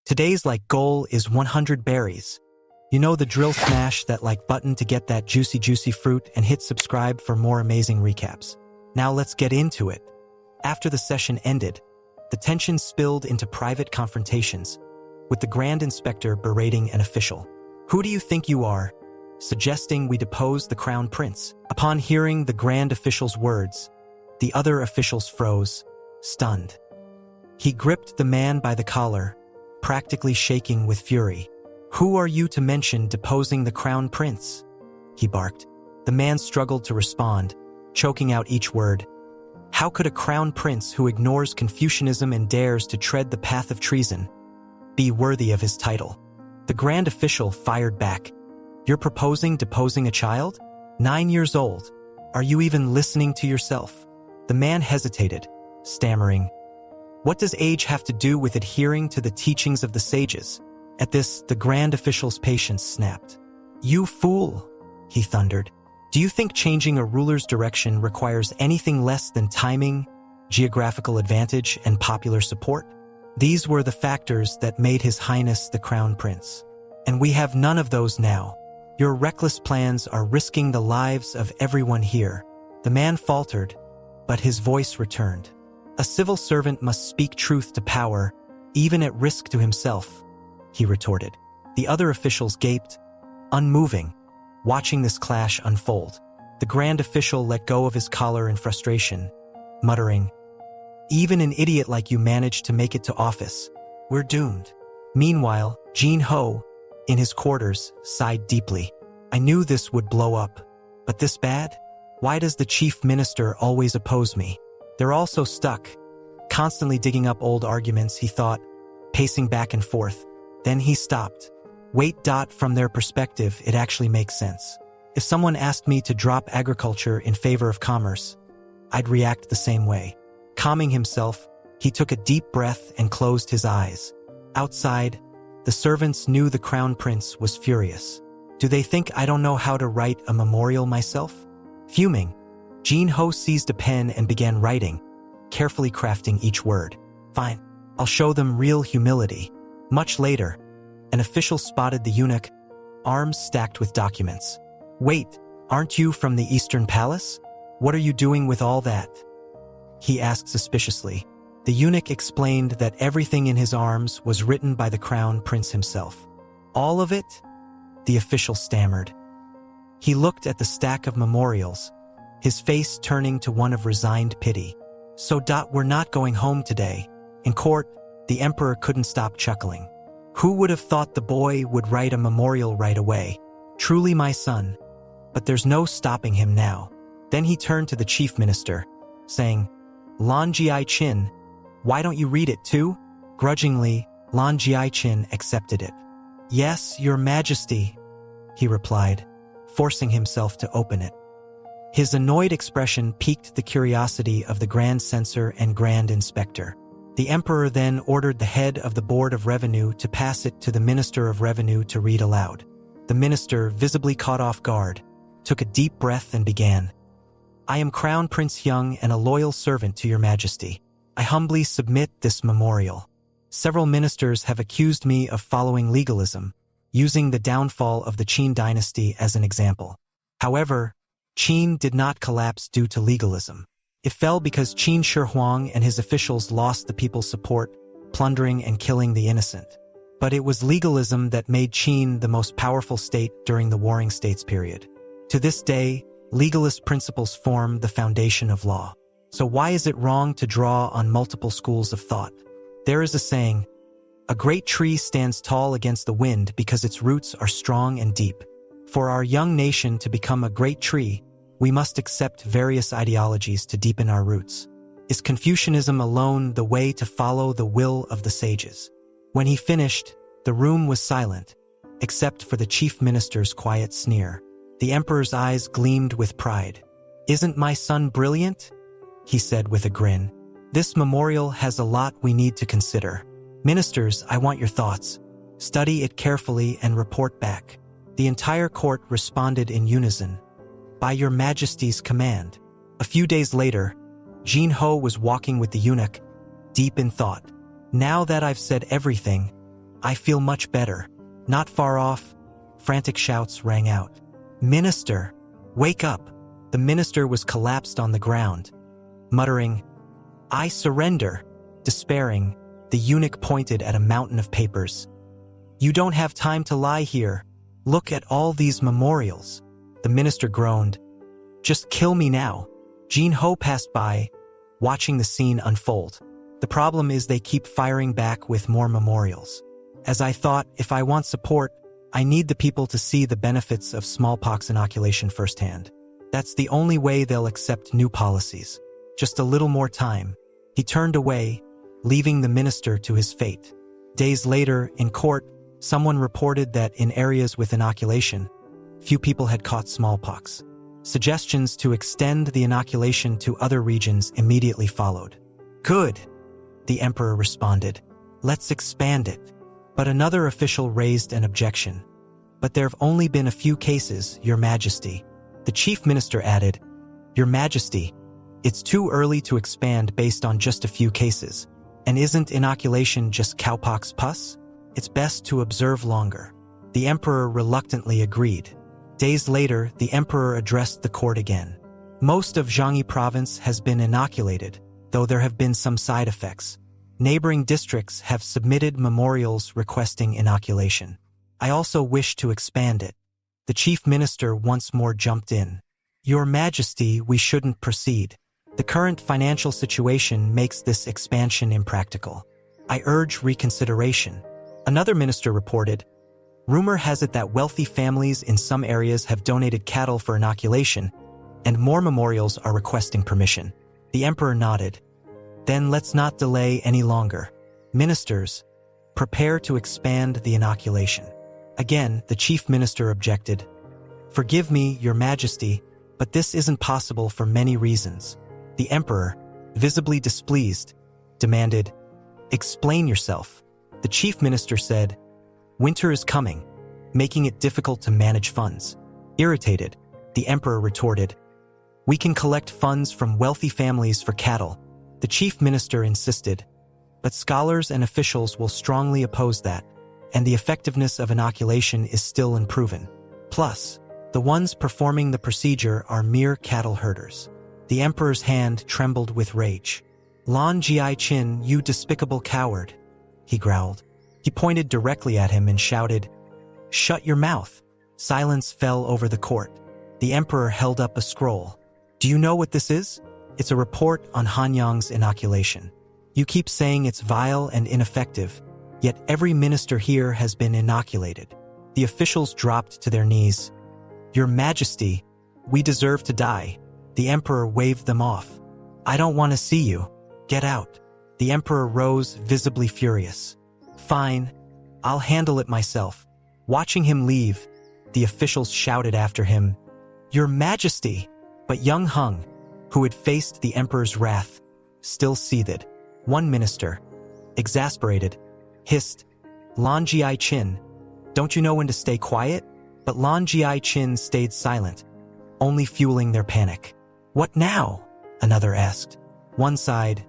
Today's goal is 100 berries. You know the drill, smash that button to get that juicy fruit and hit subscribe for more amazing recaps. Now let's get into it. After the session ended, the tension spilled into private confrontations, with the Grand Inspector berating an official. "Who do you think you are?" suggesting we depose the Crown Prince. Upon hearing the Grand Official's words, the other officials froze, stunned. He gripped the man by the collar, practically shaking with fury. "Who are you to mention deposing the Crown Prince?" he barked. The man struggled to respond, choking out each word. How could a Crown Prince who ignores Confucianism and dares to tread the path of treason be worthy of his title? The Grand Official fired back. "You're proposing deposing a child? 9 years old. Are you even listening to yourself?" The man hesitated, stammering, "What does age have to do with adhering to the teachings of the sages?" At this, the Grand Official's patience snapped. "You fool," he thundered. "Do you think changing a ruler's direction requires anything less than timing, geographical advantage, and popular support? These were the factors that made His Highness the Crown Prince. And we have none of those now. Your reckless plans are risking the lives of everyone here." The man faltered, but his voice returned. "A civil servant must speak truth to power, even at risk to himself," he retorted. The other officials gaped, unmoving, watching this clash unfold. The Grand Official let go of his collar in frustration, muttering, "Even an idiot like you managed to make it to office. We're doomed." Meanwhile, Jin Ho, in his quarters, sighed deeply. "I knew this would blow up. But this bad? Why does the chief minister always oppose me? They're all so stuck, constantly digging up old arguments," he thought, pacing back and forth. Then he stopped. "Wait. From their perspective, it actually makes sense. If someone asked me to drop agriculture in favor of commerce, I'd react the same way." Calming himself, he took a deep breath and closed his eyes. Outside, the servants knew the Crown Prince was furious. "Do they think I don't know how to write a memorial myself?" Fuming, Jin Ho seized a pen and began writing, carefully crafting each word. "Fine, I'll show them real humility." Much later, an official spotted the eunuch, arms stacked with documents. "Wait, aren't you from the Eastern Palace? What are you doing with all that?" he asked suspiciously. The eunuch explained that everything in his arms was written by the Crown Prince himself. "All of it?" the official stammered. He looked at the stack of memorials, his face turning to one of resigned pity. "So, we're not going home today." In court, the emperor couldn't stop chuckling. "Who would have thought the boy would write a memorial right away? Truly my son. But there's no stopping him now." Then he turned to the chief minister, saying, "Lan Jiai-chin, why don't you read it too?" Grudgingly, Lan Jiai-chin accepted it. "Yes, your majesty," he replied, forcing himself to open it. His annoyed expression piqued the curiosity of the Grand Censor and Grand Inspector. The emperor then ordered the head of the Board of Revenue to pass it to the Minister of Revenue to read aloud. The minister, visibly caught off guard, took a deep breath and began. "I am Crown Prince Young and a loyal servant to your majesty. I humbly submit this memorial. Several ministers have accused me of following legalism, using the downfall of the Qin dynasty as an example. However, Qin did not collapse due to legalism. It fell because Qin Shi Huang and his officials lost the people's support, plundering and killing the innocent. But it was legalism that made Qin the most powerful state during the Warring States period. To this day, legalist principles form the foundation of law. So why is it wrong to draw on multiple schools of thought? There is a saying, a great tree stands tall against the wind because its roots are strong and deep. For our young nation to become a great tree, we must accept various ideologies to deepen our roots. Is Confucianism alone the way to follow the will of the sages?" When he finished, the room was silent, except for the chief minister's quiet sneer. The emperor's eyes gleamed with pride. "Isn't my son brilliant?" he said with a grin. "This memorial has a lot we need to consider. Ministers, I want your thoughts. Study it carefully and report back." The entire court responded in unison. "By your majesty's command." A few days later, Jin Ho was walking with the eunuch, deep in thought. "Now that I've said everything, I feel much better. Not far off, frantic shouts rang out. Minister, wake up! The minister was collapsed on the ground, muttering, I surrender. Despairing, the eunuch pointed at a mountain of papers. You don't have time to lie here. Look at all these memorials. The minister groaned. Just kill me now. Jin-ho passed by, watching the scene unfold. The problem is they keep firing back with more memorials. As I thought, if I want support, I need the people to see the benefits of smallpox inoculation firsthand. That's the only way they'll accept new policies. Just a little more time. He turned away, leaving the minister to his fate. Days later, in court, someone reported that in areas with inoculation, few people had caught smallpox. Suggestions to extend the inoculation to other regions immediately followed. Good, the emperor responded. Let's expand it. But another official raised an objection. But there have only been a few cases, Your Majesty. The chief minister added, Your Majesty, it's too early to expand based on just a few cases. And isn't inoculation just cowpox pus? It's best to observe longer. The emperor reluctantly agreed. Days later, the emperor addressed the court again. Most of Jiangyi province has been inoculated, though there have been some side effects. Neighboring districts have submitted memorials requesting inoculation. I also wish to expand it. The chief minister once more jumped in. Your Majesty, we shouldn't proceed. The current financial situation makes this expansion impractical. I urge reconsideration. Another minister reported, Rumor has it that wealthy families in some areas have donated cattle for inoculation, and more memorials are requesting permission. The emperor nodded. Then let's not delay any longer. Ministers, prepare to expand the inoculation. Again, the chief minister objected. Forgive me, Your Majesty, but this isn't possible for many reasons. The emperor, visibly displeased, demanded, Explain yourself. The chief minister said, Winter is coming, making it difficult to manage funds. Irritated, the emperor retorted, We can collect funds from wealthy families for cattle. The chief minister insisted, but scholars and officials will strongly oppose that, and the effectiveness of inoculation is still unproven. Plus, the ones performing the procedure are mere cattle herders. The emperor's hand trembled with rage. Lan Jiai-chin, you despicable coward, he growled. He pointed directly at him and shouted, Shut your mouth. Silence fell over the court. The emperor held up a scroll. Do you know what this is? It's a report on Hanyang's inoculation. You keep saying it's vile and ineffective, yet every minister here has been inoculated. The officials dropped to their knees. Your Majesty, we deserve to die. The emperor waved them off. I don't want to see you. Get out. The emperor rose, visibly furious. Fine, I'll handle it myself. Watching him leave, the officials shouted after him, Your Majesty! But young Hung, who had faced the emperor's wrath, still seethed. One minister, exasperated, hissed, Lan Jiai-chin, don't you know when to stay quiet? But Lan Jiai-chin stayed silent, only fueling their panic. What now? Another asked. One sighed,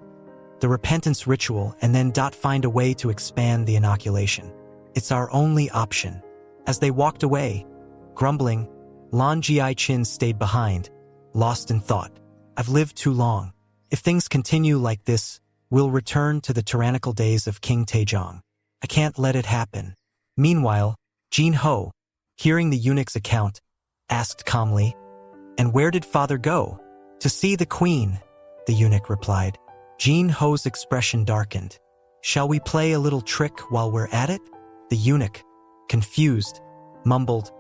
the repentance ritual, and then find a way to expand the inoculation. It's our only option. As they walked away, grumbling, Lan Jiai-chin stayed behind, lost in thought. I've lived too long. If things continue like this, we'll return to the tyrannical days of King Taejong. I can't let it happen. Meanwhile, Jin-ho, hearing the eunuch's account, asked calmly, And where did father go? To see the queen, the eunuch replied. Jin-ho's expression darkened. Shall we play a little trick while we're at it? The eunuch, confused, mumbled,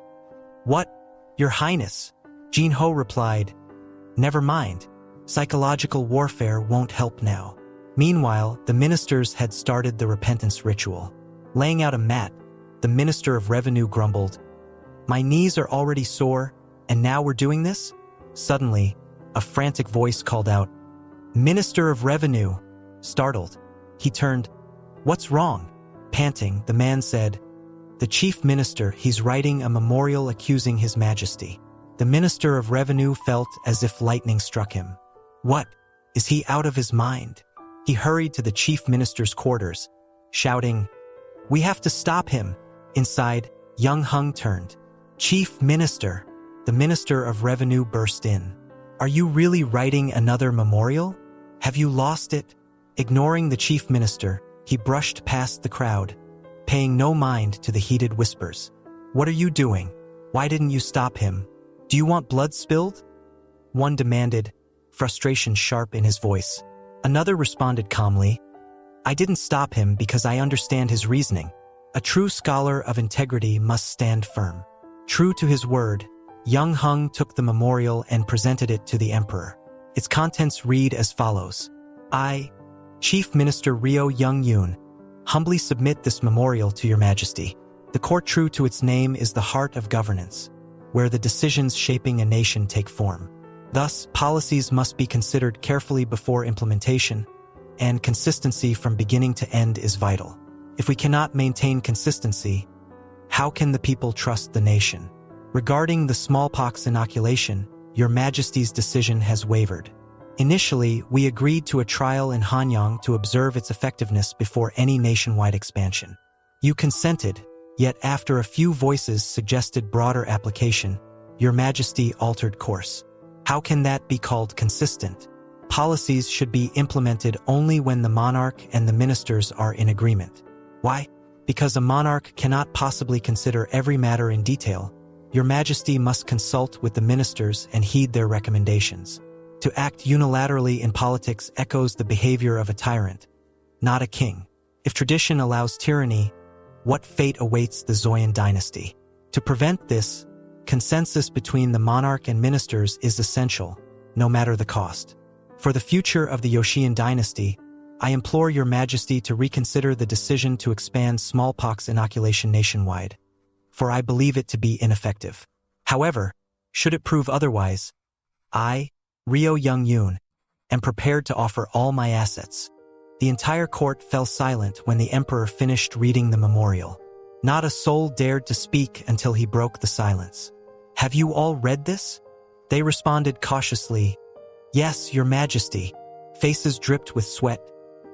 What, Your Highness? Jin-ho replied, Never mind. Psychological warfare won't help now. Meanwhile, the ministers had started the repentance ritual. Laying out a mat, the Minister of Revenue grumbled, My knees are already sore, and now we're doing this? Suddenly, a frantic voice called out, Minister of Revenue! Startled, he turned. What's wrong? Panting, the man said, The chief minister, he's writing a memorial accusing His Majesty. The Minister of Revenue felt as if lightning struck him. What? Is he out of his mind? He hurried to the chief minister's quarters, shouting, We have to stop him. Inside, Young Hung turned. Chief Minister. The Minister of Revenue burst in. Are you really writing another memorial? Have you lost it? Ignoring the Chief Minister, he brushed past the crowd, paying no mind to the heated whispers. What are you doing? Why didn't you stop him? Do you want blood spilled? One demanded, frustration sharp in his voice. Another responded calmly, I didn't stop him because I understand his reasoning. A true scholar of integrity must stand firm. True to his word, Young Hung took the memorial and presented it to the emperor. Its contents read as follows. I, Chief Minister Ryo Young Yoon, humbly submit this memorial to your majesty. The court, true to its name, is the heart of governance, where the decisions shaping a nation take form. Thus, policies must be considered carefully before implementation, and consistency from beginning to end is vital. If we cannot maintain consistency, how can the people trust the nation? Regarding the smallpox inoculation, your majesty's decision has wavered. Initially, we agreed to a trial in Hanyang to observe its effectiveness before any nationwide expansion. You consented, yet after a few voices suggested broader application, your majesty altered course. How can that be called consistent? Policies should be implemented only when the monarch and the ministers are in agreement. Why? Because a monarch cannot possibly consider every matter in detail. Your majesty must consult with the ministers and heed their recommendations. To act unilaterally in politics echoes the behavior of a tyrant, not a king. If tradition allows tyranny, what fate awaits the Joseon dynasty? To prevent this, consensus between the monarch and ministers is essential, no matter the cost. For the future of the Joseon dynasty, I implore your majesty to reconsider the decision to expand smallpox inoculation nationwide, for I believe it to be ineffective. However, should it prove otherwise, I, Ryo Young Yoon, am prepared to offer all my assets. The entire court fell silent when the emperor finished reading the memorial. Not a soul dared to speak until he broke the silence. Have you all read this? They responded cautiously, Yes, your majesty. Faces dripped with sweat,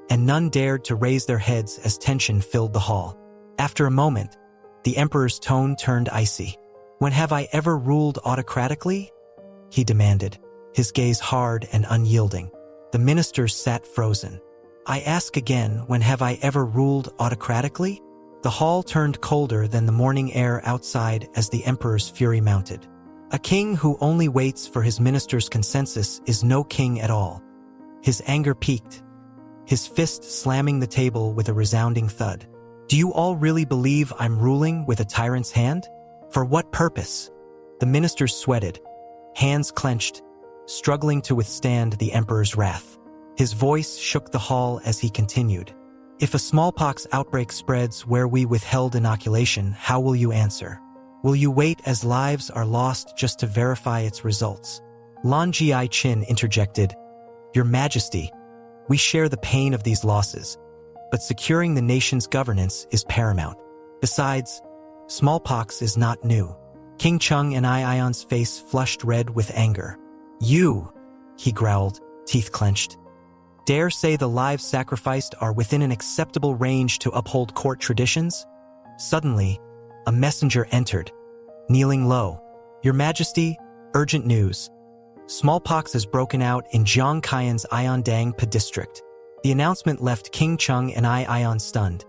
and none dared to raise their heads as tension filled the hall. After a moment, the emperor's tone turned icy. When have I ever ruled autocratically? He demanded, his gaze hard and unyielding. The ministers sat frozen. I ask again, when have I ever ruled autocratically? The hall turned colder than the morning air outside as the emperor's fury mounted. A king who only waits for his ministers' consensus is no king at all. His anger peaked, his fist slamming the table with a resounding thud. Do you all really believe I'm ruling with a tyrant's hand? For what purpose? The ministers sweated, hands clenched, struggling to withstand the emperor's wrath. His voice shook the hall as he continued. If a smallpox outbreak spreads where we withheld inoculation, how will you answer? Will you wait as lives are lost just to verify its results? Lan Ji Chin interjected, Your Majesty, we share the pain of these losses, but securing the nation's governance is paramount. Besides, smallpox is not new. King Chung and Ion's face flushed red with anger. You, he growled, teeth clenched, dare say the lives sacrificed are within an acceptable range to uphold court traditions? Suddenly, a messenger entered, kneeling low. Your Majesty, urgent news. Smallpox has broken out in Zhongkaiyan's Ayondang district. The announcement left King Chung and Ion stunned,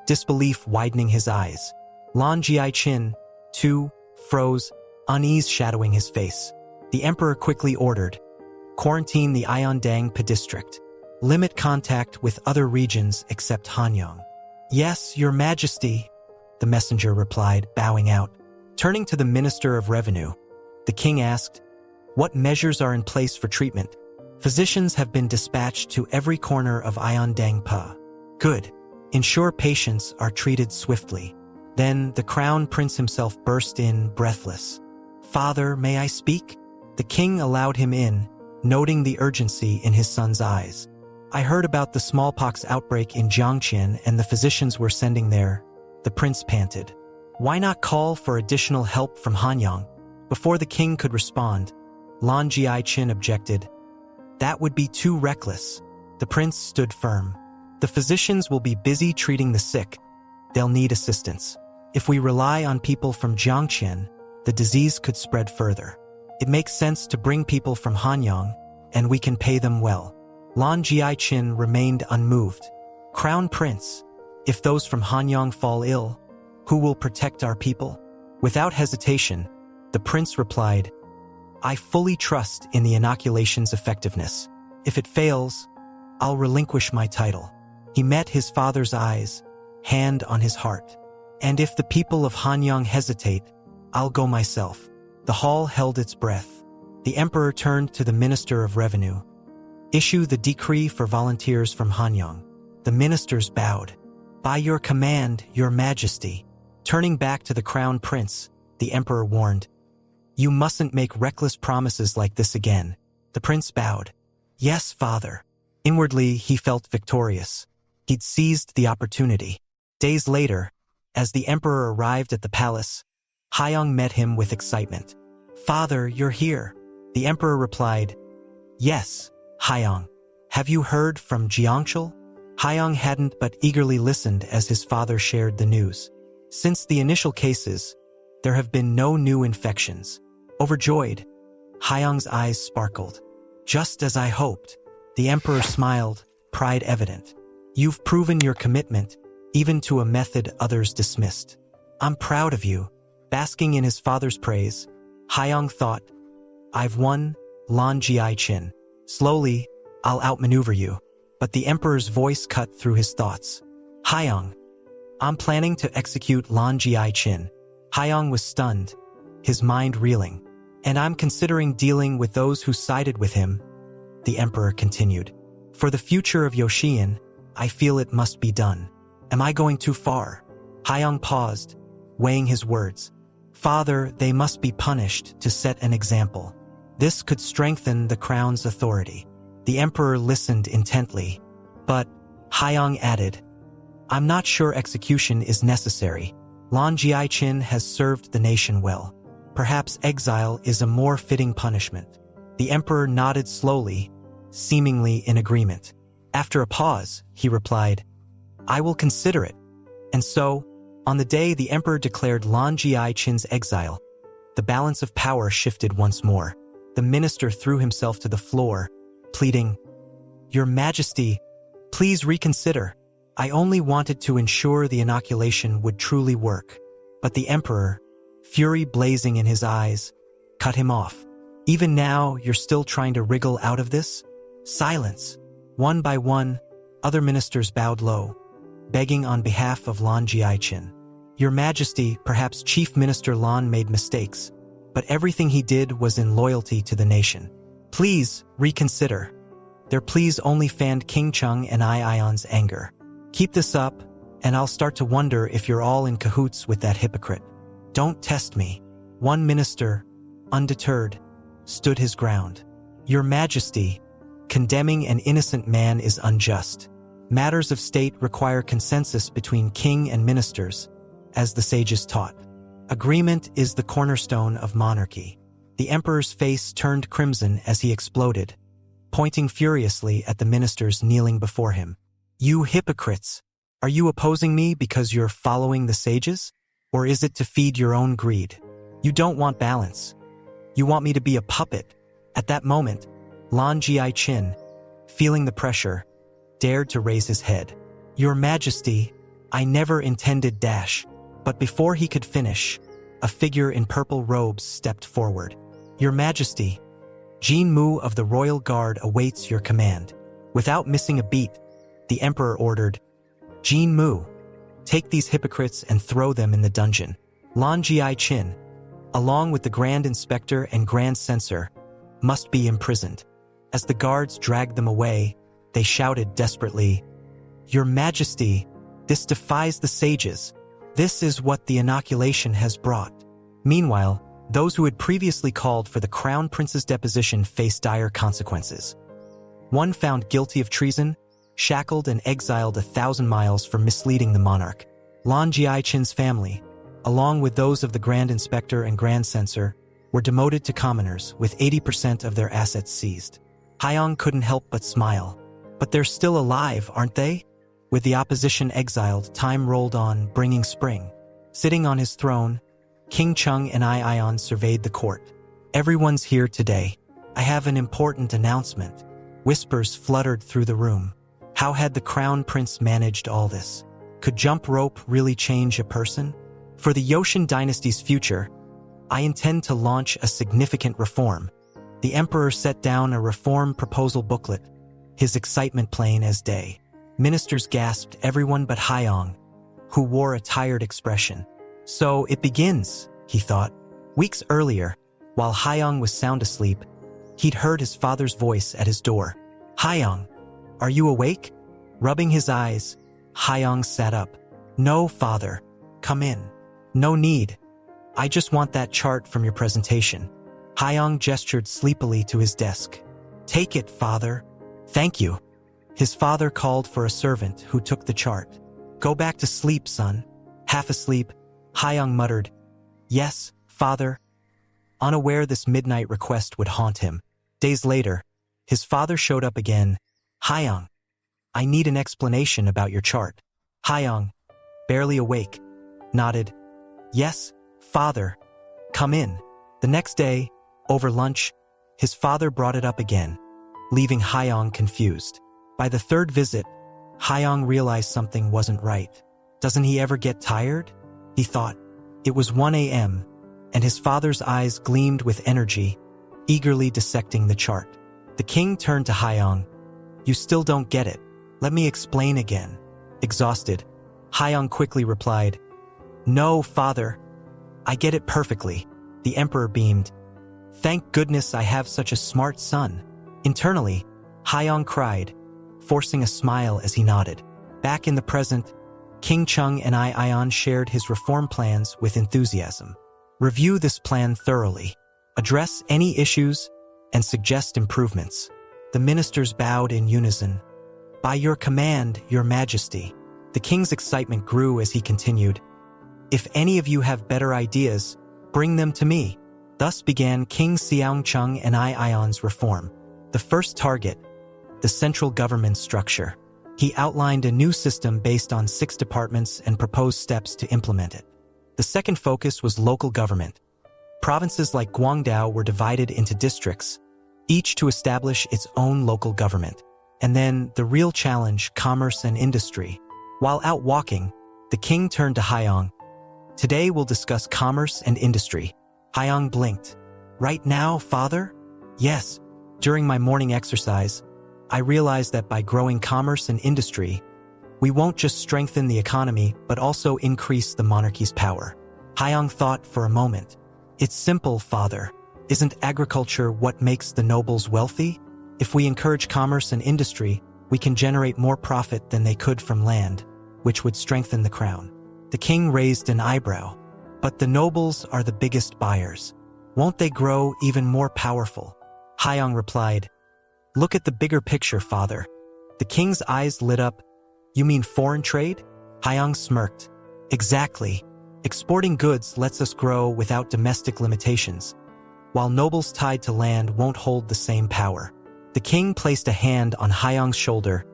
disbelief widening his eyes. Lan Ji Chin, too, froze, unease shadowing his face. The emperor quickly ordered, quarantine the Ayondang district. Limit contact with other regions except Hanyang. Yes, your majesty, the messenger replied, bowing out. Turning to the Minister of Revenue, the king asked, what measures are in place for treatment? Physicians have been dispatched to every corner of Ayondang. Good. Ensure patients are treated swiftly. Then the crown prince himself burst in, breathless. Father, may I speak? The king allowed him in, noting the urgency in his son's eyes. I heard about the smallpox outbreak in Jiangqian and the physicians we're sending there, the prince panted. Why not call for additional help from Hanyang? Before the king could respond, Lan Ji Chin objected. That would be too reckless. The prince stood firm. The physicians will be busy treating the sick. they'll need assistance. If we rely on people from Jiangqian, the disease could spread further. It makes sense to bring people from Hanyang, and we can pay them well. Lan Jiaqin remained unmoved. Crown Prince, if those from Hanyang fall ill, who will protect our people? Without hesitation, the prince replied, I fully trust in the inoculation's effectiveness. If it fails, I'll relinquish my title. He met his father's eyes, hand on his heart. And if the people of Hanyang hesitate, I'll go myself. The hall held its breath. The emperor turned to the Minister of Revenue. Issue the decree for volunteers from Hanyang. The ministers bowed. By your command, your majesty. Turning back to the crown prince, the emperor warned, You mustn't make reckless promises like this again. The prince bowed. Yes, father. Inwardly, he felt victorious. He'd seized the opportunity. Days later, as the emperor arrived at the palace, Haiyang met him with excitement. Father, you're here. The emperor replied, Yes, Haiyang. Have you heard from Jiangchul? Haiyang hadn't but eagerly listened as his father shared the news. Since the initial cases, there have been no new infections. Overjoyed, Haiyang's eyes sparkled. Just as I hoped. The emperor smiled, pride evident. You've proven your commitment, even to a method others dismissed. I'm proud of you. Basking in his father's praise, Haiyang thought, I've won, Lan Jiaqin. Slowly, I'll outmaneuver you. But the emperor's voice cut through his thoughts. Haiyang, I'm planning to execute Lan Jiaqin. Haiyang was stunned, his mind reeling. And I'm considering dealing with those who sided with him, the emperor continued. For the future of Yoxian, I feel it must be done. Am I going too far? Haiyang paused, weighing his words. Father, they must be punished to set an example. This could strengthen the crown's authority. The emperor listened intently, but Haiyang added, I'm not sure execution is necessary. Lan Jiaqin has served the nation well. Perhaps exile is a more fitting punishment. The emperor nodded slowly, seemingly in agreement. After a pause, he replied, I will consider it. And so, on the day the emperor declared Lan Jiaqin's exile, the balance of power shifted once more. The minister threw himself to the floor, pleading, Your Majesty, please reconsider. I only wanted to ensure the inoculation would truly work. But the emperor, fury blazing in his eyes, cut him off. Even now, you're still trying to wriggle out of this? Silence. One by one, other ministers bowed low, begging on behalf of Lan Jiaqin. Your Majesty, perhaps Chief Minister Lan made mistakes, but everything he did was in loyalty to the nation. Please, reconsider. Their pleas only fanned King Chung and Ion's anger. Keep this up, and I'll start to wonder if you're all in cahoots with that hypocrite. Don't test me. One minister, undeterred, stood his ground. Your Majesty, condemning an innocent man is unjust. Matters of state require consensus between king and ministers, as the sages taught. Agreement is the cornerstone of monarchy. The emperor's face turned crimson as he exploded, pointing furiously at the ministers kneeling before him. You hypocrites! Are you opposing me because you're following the sages? Or is it to feed your own greed? You don't want balance. You want me to be a puppet. At that moment, Lan Jiaqin, feeling the pressure, dared to raise his head. Your Majesty, I never intended dash. But before he could finish, a figure in purple robes stepped forward. Your Majesty, Jin Mu of the Royal Guard awaits your command. Without missing a beat, the emperor ordered, Jin Mu, take these hypocrites and throw them in the dungeon. Lan Jiaqin, along with the Grand Inspector and Grand Censor, must be imprisoned. As the guards dragged them away, they shouted desperately, Your Majesty, this defies the sages. This is what the inoculation has brought. Meanwhile, those who had previously called for the crown prince's deposition faced dire consequences. One found guilty of treason, shackled and exiled 1,000 miles for misleading the monarch. Lan Jiaqin's family, along with those of the Grand Inspector and Grand Censor, were demoted to commoners with 80% of their assets seized. Haiyang couldn't help but smile. But they're still alive, aren't they? With the opposition exiled, time rolled on, bringing spring. Sitting on his throne, King Chung and Ion surveyed the court. Everyone's here today. I have an important announcement. Whispers fluttered through the room. How had the crown prince managed all this? Could jump rope really change a person? For the Joseon dynasty's future, I intend to launch a significant reform. The emperor set down a reform proposal booklet, his excitement plain as day. Ministers gasped, everyone but Hyong, who wore a tired expression. So it begins, he thought. Weeks earlier, while Hyong was sound asleep, he'd heard his father's voice at his door. Hyong, are you awake? Rubbing his eyes, Hyong sat up. No, father. Come in. No need. I just want that chart from your presentation. Hyong gestured sleepily to his desk. Take it, father. Thank you. His father called for a servant who took the chart. Go back to sleep, son. Half asleep, Hyong muttered, Yes, father. Unaware this midnight request would haunt him. Days later, his father showed up again. Hyong, I need an explanation about your chart. Hyong, barely awake, nodded. Yes, father. Come in. The next day, over lunch, his father brought it up again, leaving Hyong confused. By the third visit, Hyong realized something wasn't right. Doesn't he ever get tired? He thought. It was 1 a.m., and his father's eyes gleamed with energy, eagerly dissecting the chart. The king turned to Hyong. You still don't get it. Let me explain again. Exhausted, Hyong quickly replied, No, father. I get it perfectly. The emperor beamed. Thank goodness I have such a smart son. Internally, Hyong cried, forcing a smile as he nodded. Back in the present, King Chung and Ion shared his reform plans with enthusiasm. Review this plan thoroughly, address any issues, and suggest improvements. The ministers bowed in unison. By your command, your majesty. The king's excitement grew as he continued. If any of you have better ideas, bring them to me. Thus began King Seong Chung and Ion's reform. The first target, the central government structure. He outlined a new system based on 6 departments and proposed steps to implement it. The second focus was local government. Provinces like Guangdao were divided into districts, each to establish its own local government. And then, the real challenge, commerce and industry. While out walking, the king turned to Hyong. Today we'll discuss commerce and industry. Hyong blinked. Right now, father? Yes. During my morning exercise, I realized that by growing commerce and industry, we won't just strengthen the economy, but also increase the monarchy's power. Hyong thought for a moment. It's simple, father. Isn't agriculture what makes the nobles wealthy? If we encourage commerce and industry, we can generate more profit than they could from land, which would strengthen the crown. The king raised an eyebrow. But the nobles are the biggest buyers. Won't they grow even more powerful? Hyong replied, Look at the bigger picture, father. The king's eyes lit up. You mean foreign trade? Hyong smirked. Exactly. Exporting goods lets us grow without domestic limitations, while nobles tied to land won't hold the same power. The king placed a hand on Hyong's shoulder.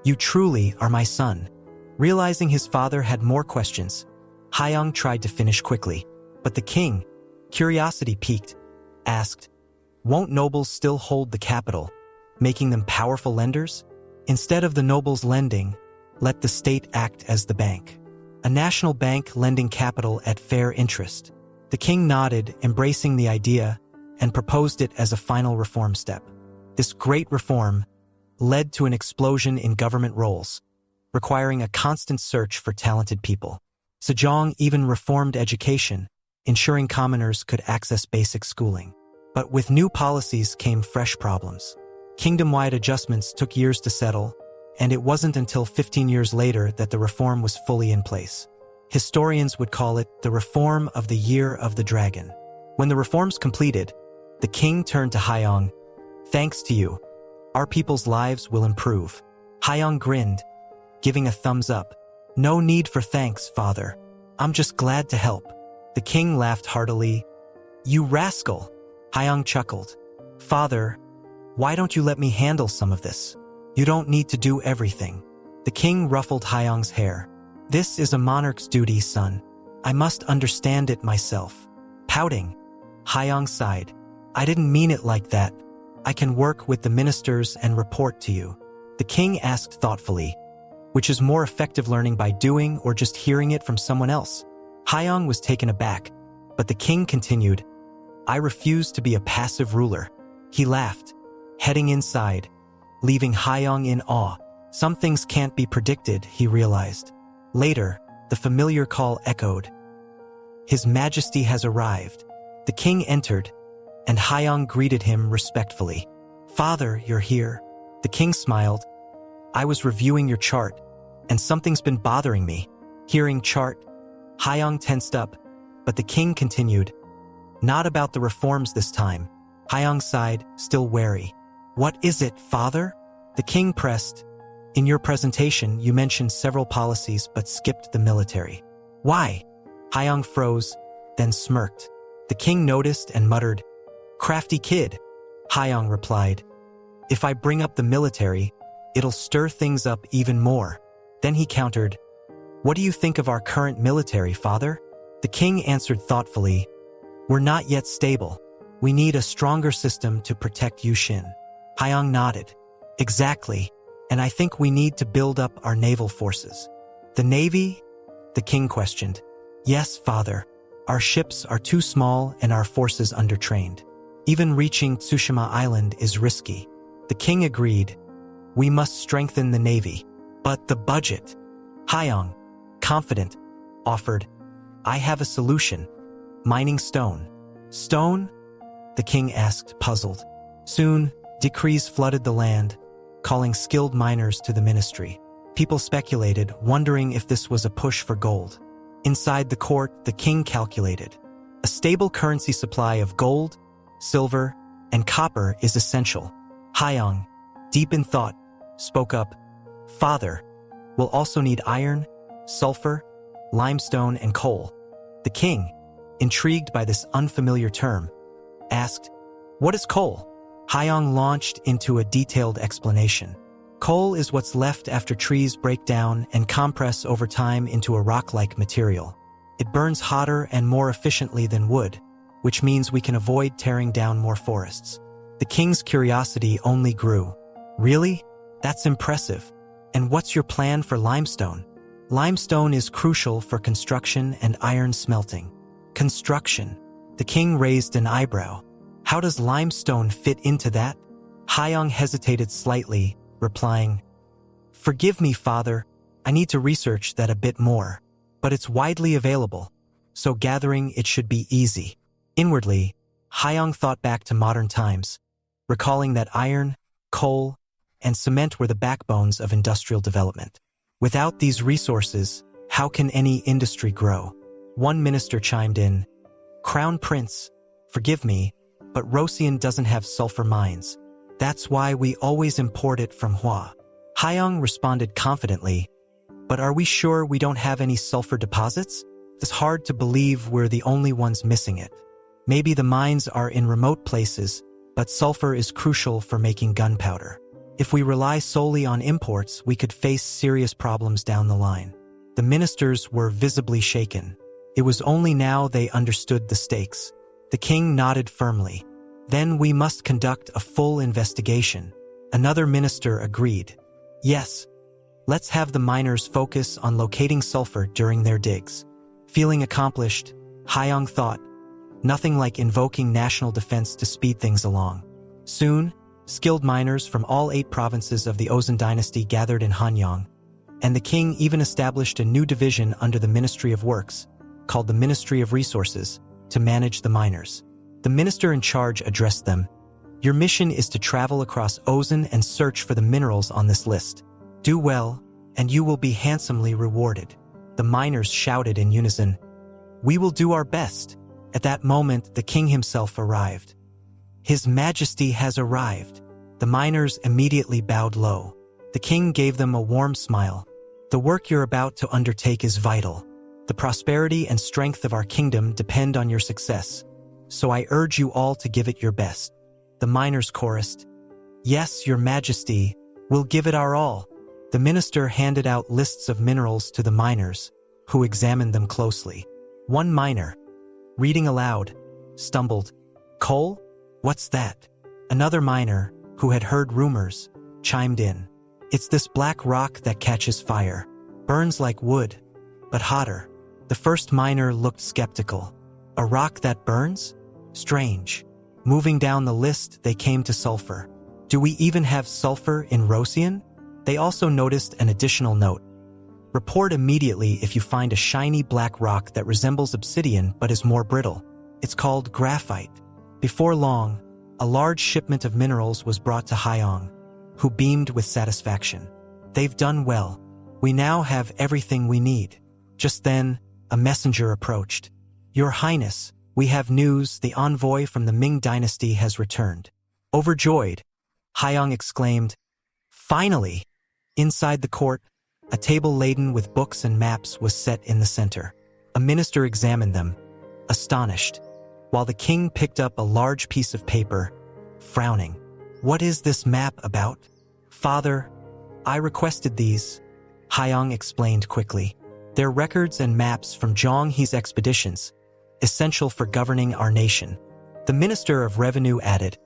You truly are my son. Realizing his father had more questions, Hyong tried to finish quickly, but the king, curiosity piqued, asked, Won't nobles still hold the capital, making them powerful lenders? Instead of the nobles lending, let the state act as the bank. A national bank lending capital at fair interest. The king nodded, embracing the idea, and proposed it as a final reform step. This great reform led to an explosion in government roles, requiring a constant search for talented people. Sejong even reformed education, ensuring commoners could access basic schooling. But with new policies came fresh problems. Kingdom-wide adjustments took years to settle, and it wasn't until 15 years later that the reform was fully in place. Historians would call it the reform of the Year of the Dragon. When the reforms completed, the king turned to Hyong. Thanks to you, our people's lives will improve. Hyong grinned, giving a thumbs up. No need for thanks, father. I'm just glad to help. The king laughed heartily. You rascal! Hyong chuckled. Father, why don't you let me handle some of this? You don't need to do everything. The king ruffled Hyung's hair. This is a monarch's duty, son. I must understand it myself. Pouting, Hyung sighed. I didn't mean it like that. I can work with the ministers and report to you. The king asked thoughtfully, which is more effective, learning by doing or just hearing it from someone else? Hyung was taken aback, but the king continued, I refuse to be a passive ruler. He laughed, heading inside, leaving Hyung in awe. Some things can't be predicted, he realized. Later, the familiar call echoed. His Majesty has arrived. The king entered, and Hyung greeted him respectfully. Father, you're here. The king smiled. I was reviewing your chart, and something's been bothering me. Hearing chart, Hyung tensed up, but the king continued. Not about the reforms this time. Hyung sighed, still wary. What is it, father? The king pressed. In your presentation, you mentioned several policies but skipped the military. Why? Hyung froze, then smirked. The king noticed and muttered, Crafty kid. Hyung replied, If I bring up the military, it'll stir things up even more. Then he countered, What do you think of our current military, father? The king answered thoughtfully, We're not yet stable. We need a stronger system to protect Yushin. Hyung nodded. Exactly, and I think we need to build up our naval forces. The navy? The king questioned. Yes, father. Our ships are too small and our forces undertrained. Even reaching Tsushima Island is risky. The king agreed. We must strengthen the navy. But the budget? Hyung, confident, offered. I have a solution. Mining stone. Stone? The king asked, puzzled. Soon, decrees flooded the land, calling skilled miners to the ministry. People speculated, wondering if this was a push for gold. Inside the court, the king calculated. A stable currency supply of gold, silver, and copper is essential. Hyung, deep in thought, spoke up. Father, we'll also need iron, sulfur, limestone, and coal. The king, intrigued by this unfamiliar term, asked, What is coal? Hyung launched into a detailed explanation. Coal is what's left after trees break down and compress over time into a rock-like material. It burns hotter and more efficiently than wood, which means we can avoid tearing down more forests. The king's curiosity only grew. Really? That's impressive. And what's your plan for limestone? Limestone is crucial for construction and iron smelting. Construction. The king raised an eyebrow. How does limestone fit into that? Hyung hesitated slightly, replying, Forgive me, father. I need to research that a bit more. But it's widely available, so gathering it should be easy. Inwardly, Hyung thought back to modern times, recalling that iron, coal, and cement were the backbones of industrial development. Without these resources, how can any industry grow? One minister chimed in, Crown Prince, forgive me, but Joseon doesn't have sulfur mines. That's why we always import it from Hua. Hyung responded confidently, But are we sure we don't have any sulfur deposits? It's hard to believe we're the only ones missing it. Maybe the mines are in remote places, but sulfur is crucial for making gunpowder. If we rely solely on imports, we could face serious problems down the line. The ministers were visibly shaken. It was only now they understood the stakes. The king nodded firmly. Then we must conduct a full investigation. Another minister agreed. Yes, let's have the miners focus on locating sulfur during their digs. Feeling accomplished, Hyung thought, nothing like invoking national defense to speed things along. Soon, skilled miners from all 8 provinces of the Ozan dynasty gathered in Hanyang, and the king even established a new division under the Ministry of Works, called the Ministry of Resources, to manage the miners. The minister in charge addressed them. Your mission is to travel across Ozan and search for the minerals on this list. Do well, and you will be handsomely rewarded. The miners shouted in unison, We will do our best. At that moment, the king himself arrived. His Majesty has arrived. The miners immediately bowed low. The king gave them a warm smile. The work you're about to undertake is vital. The prosperity and strength of our kingdom depend on your success, so I urge you all to give it your best. The miners chorused, Yes, your Majesty, we'll give it our all. The minister handed out lists of minerals to the miners, who examined them closely. One miner, reading aloud, stumbled. Coal? What's that? Another miner, who had heard rumors, chimed in. It's this black rock that catches fire. Burns like wood, but hotter. The first miner looked skeptical. A rock that burns? Strange. Moving down the list, they came to sulfur. Do we even have sulfur in Joseon? They also noticed an additional note. Report immediately if you find a shiny black rock that resembles obsidian but is more brittle. It's called graphite. Before long, a large shipment of minerals was brought to Hyong, who beamed with satisfaction. They've done well. We now have everything we need. Just then, a messenger approached. Your Highness, we have news. The envoy from the Ming dynasty has returned. Overjoyed, Hyong exclaimed, Finally! Inside the court, a table laden with books and maps was set in the center. A minister examined them, astonished, while the king picked up a large piece of paper, frowning. What is this map about? Father, I requested these, Hyong explained quickly. They're records and maps from Zhang He's expeditions, essential for governing our nation. The Minister of Revenue added,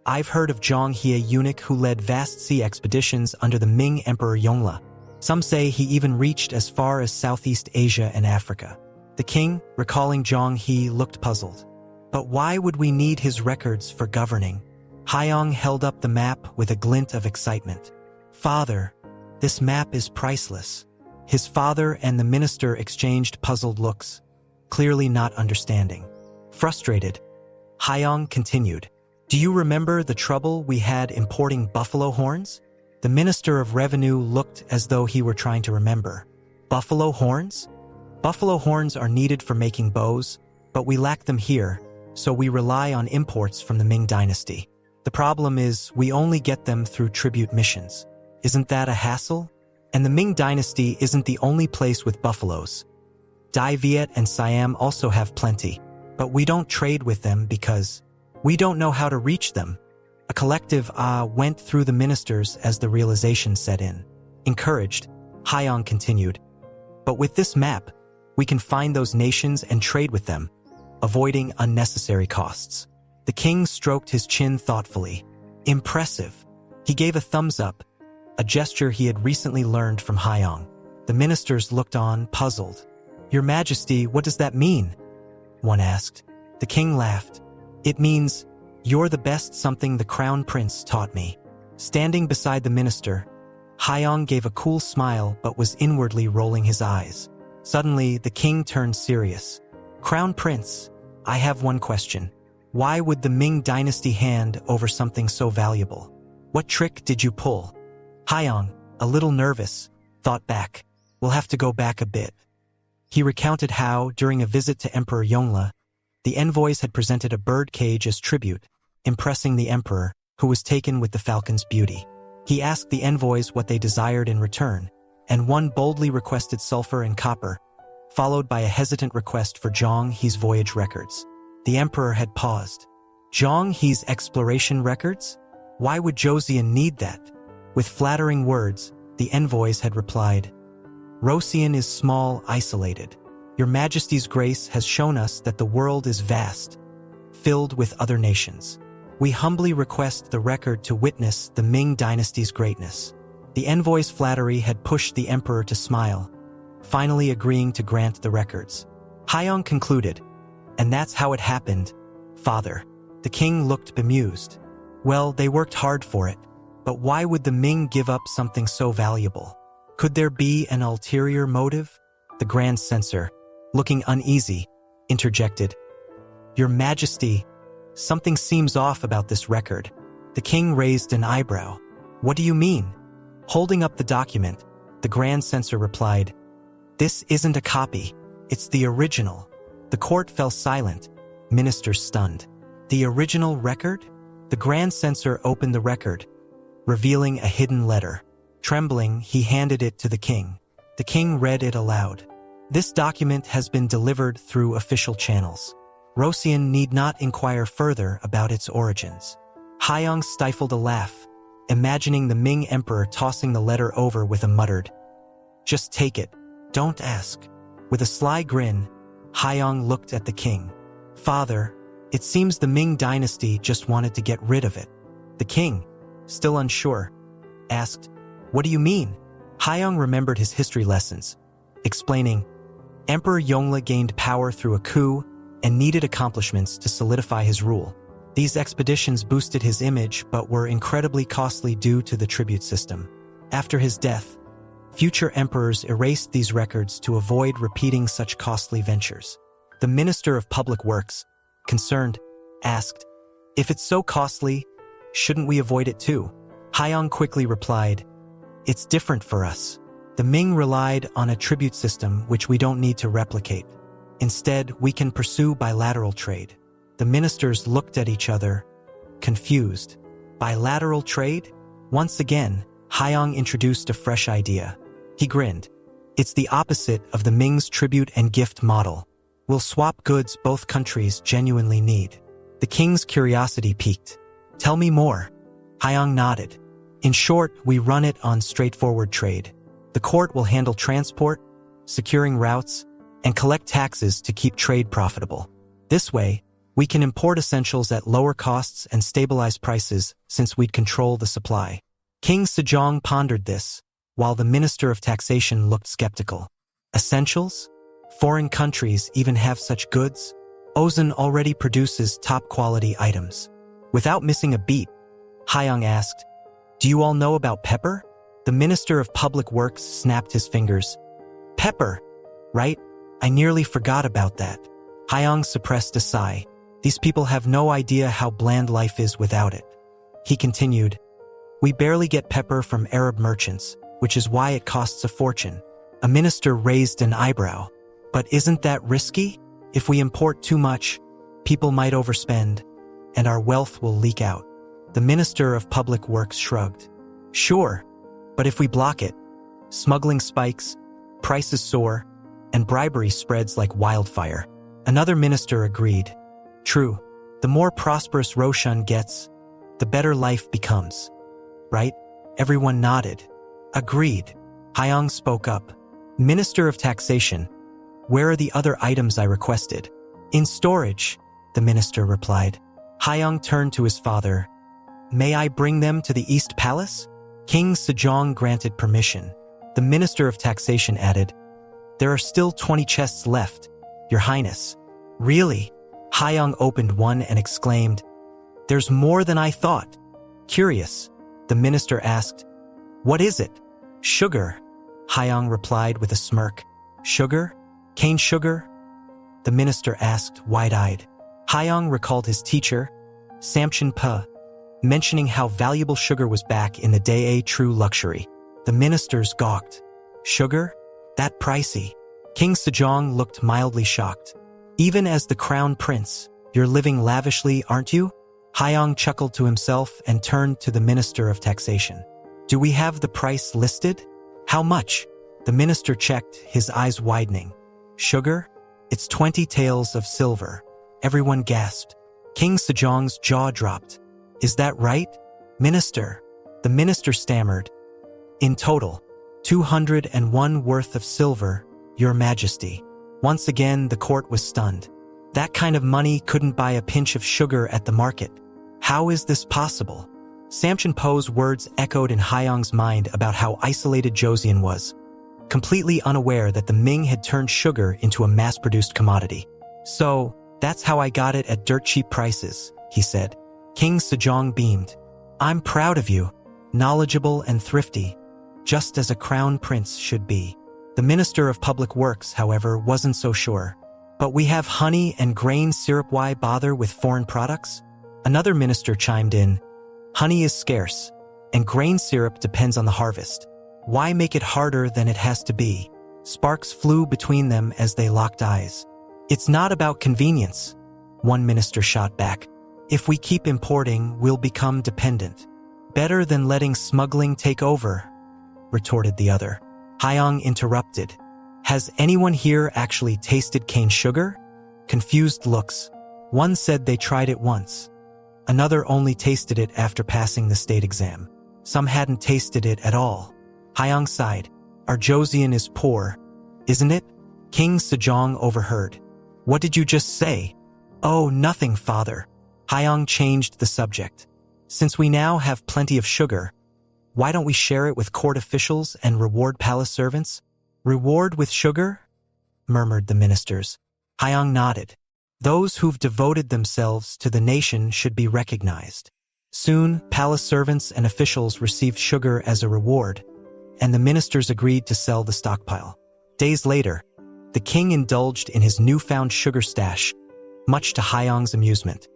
I've heard of Zhang He, a eunuch who led vast sea expeditions under the Ming Emperor Yongle. Some say he even reached as far as Southeast Asia and Africa. The king, recalling Zhang He, looked puzzled. But why would we need his records for governing? Hyong held up the map with a glint of excitement. Father, this map is priceless. His father and the minister exchanged puzzled looks, clearly not understanding. Frustrated, Hyong continued. Do you remember the trouble we had importing buffalo horns? The Minister of Revenue looked as though he were trying to remember. Buffalo horns? Buffalo horns are needed for making bows, but we lack them here, so we rely on imports from the Ming dynasty. The problem is we only get them through tribute missions. Isn't that a hassle? And the Ming dynasty isn't the only place with buffaloes. Dai Viet and Siam also have plenty, but we don't trade with them because we don't know how to reach them. A collective went through the ministers as the realization set in. Encouraged, Hyong continued. But with this map, we can find those nations and trade with them, avoiding unnecessary costs. The king stroked his chin thoughtfully. Impressive. He gave a thumbs up, a gesture he had recently learned from Hyong. The ministers looked on, puzzled. Your Majesty, what does that mean? One asked. The king laughed. It means, you're the best, something the crown prince taught me. Standing beside the minister, Hyong gave a cool smile but was inwardly rolling his eyes. Suddenly, the king turned serious. Crown Prince, I have one question. Why would the Ming dynasty hand over something so valuable? What trick did you pull? Hyong, a little nervous, thought back. We'll have to go back a bit. He recounted how, during a visit to Emperor Yongle, the envoys had presented a bird cage as tribute, impressing the emperor, who was taken with the falcon's beauty. He asked the envoys what they desired in return, and one boldly requested sulfur and copper, followed by a hesitant request for Zhang He's voyage records. The emperor had paused. Zhang He's exploration records? Why would Joseon need that? With flattering words, the envoys had replied, Joseon is small, isolated. Your Majesty's grace has shown us that the world is vast, filled with other nations. We humbly request the record to witness the Ming dynasty's greatness. The envoy's flattery had pushed the emperor to smile, finally agreeing to grant the records. Hyong concluded, and that's how it happened, Father. The king looked bemused. Well, they worked hard for it, but why would the Ming give up something so valuable? Could there be an ulterior motive? The Grand Censor, looking uneasy, interjected. Your Majesty, something seems off about this record. The king raised an eyebrow. What do you mean? Holding up the document, the Grand Censor replied, This isn't a copy, it's the original. The court fell silent, ministers stunned. The original record? The Grand Censor opened the record, revealing a hidden letter. Trembling, he handed it to the king. The king read it aloud. This document has been delivered through official channels. Joseon need not inquire further about its origins. Hyong stifled a laugh. imagining the Ming emperor tossing the letter over with a muttered, "Just take it, don't ask." With a sly grin, Haiyang looked at the king. "Father, it seems the Ming dynasty just wanted to get rid of it." The king, still unsure, asked, "What do you mean?" Haiyang remembered his history lessons, explaining, Emperor Yongle gained power through a coup and needed accomplishments to solidify his rule. These expeditions boosted his image but were incredibly costly due to the tribute system. After his death, future emperors erased these records to avoid repeating such costly ventures. The Minister of Public Works, concerned, asked, "If it's so costly, shouldn't we avoid it too?" Haiyang quickly replied, "It's different for us. The Ming relied on a tribute system which we don't need to replicate. Instead, we can pursue bilateral trade." The ministers looked at each other, confused. Bilateral trade? Once again, Haiyang introduced a fresh idea. He grinned. "It's the opposite of the Ming's tribute and gift model. We'll swap goods both countries genuinely need." The king's curiosity piqued. "Tell me more." Haiyang nodded. "In short, we run it on straightforward trade. The court will handle transport, securing routes, and collect taxes to keep trade profitable. This way, we can import essentials at lower costs and stabilize prices since we'd control the supply." King Sejong pondered this, while the Minister of Taxation looked skeptical. Essentials? Foreign countries even have such goods? Ozan already produces top-quality items. Without missing a beat, Haiyang asked, "Do you all know about pepper?" The Minister of Public Works snapped his fingers. "Pepper, right? I nearly forgot about that." Haiyang suppressed a sigh. These people have no idea how bland life is without it. He continued, "We barely get pepper from Arab merchants, which is why it costs a fortune." A minister raised an eyebrow. "But isn't that risky? If we import too much, people might overspend, and our wealth will leak out." The Minister of Public Works shrugged. "Sure, but if we block it, smuggling spikes, prices soar, and bribery spreads like wildfire." Another minister agreed. "True, the more prosperous Roshan gets, the better life becomes. Right?" Everyone nodded. "Agreed." Haiyang spoke up. "Minister of Taxation, where are the other items I requested?" "In storage," the minister replied. Haiyang turned to his father. "May I bring them to the East Palace?" King Sejong granted permission. The Minister of Taxation added, "There are still 20 chests left, Your Highness." "Really?" Haiyang opened one and exclaimed, "There's more than I thought." Curious, the minister asked, "What is it?" "Sugar," Haiyang replied with a smirk. "Sugar? Cane sugar?" the minister asked, wide-eyed. Haiyang recalled his teacher, Samchin Pa, mentioning how valuable sugar was back in the day a true luxury. The ministers gawked. "Sugar? That pricey?" King Sejong looked mildly shocked. "Even as the crown prince, you're living lavishly, aren't you?" Haiyang chuckled to himself and turned to the Minister of Taxation. "Do we have the price listed?" "How much?" The minister checked, his eyes widening. "Sugar? It's 20 taels of silver." Everyone gasped. King Sejong's jaw dropped. "Is that right, Minister?" The minister stammered. "In total, 201 worth of silver, Your Majesty." Once again, the court was stunned. That kind of money couldn't buy a pinch of sugar at the market. How is this possible? Samchin Po's words echoed in Haiyang's mind about how isolated Joseon was, completely unaware that the Ming had turned sugar into a mass-produced commodity. "So, that's how I got it at dirt-cheap prices," he said. King Sejong beamed. "I'm proud of you, knowledgeable and thrifty, just as a crown prince should be." The Minister of Public Works, however, wasn't so sure. "But we have honey and grain syrup, why bother with foreign products?" Another minister chimed in. "Honey is scarce, and grain syrup depends on the harvest. Why make it harder than it has to be?" Sparks flew between them as they locked eyes. "It's not about convenience," one minister shot back. "If we keep importing, we'll become dependent." "Better than letting smuggling take over," retorted the other. Haiyang interrupted. "Has anyone here actually tasted cane sugar?" Confused looks. One said they tried it once. Another only tasted it after passing the state exam. Some hadn't tasted it at all. Hyang sighed. Our joseon is poor, isn't it? King Sejong overheard. What did you just say? Oh, nothing, father. Hyang changed the subject. Since we now have plenty of sugar, why don't we share it with court officials and reward palace servants? Reward with sugar? Murmured the ministers. Hyang nodded. Those who've devoted themselves to the nation should be recognized. Soon, palace servants and officials received sugar as a reward, and the ministers agreed to sell the stockpile. Days later, the king indulged in his newfound sugar stash, much to Hyang's amusement.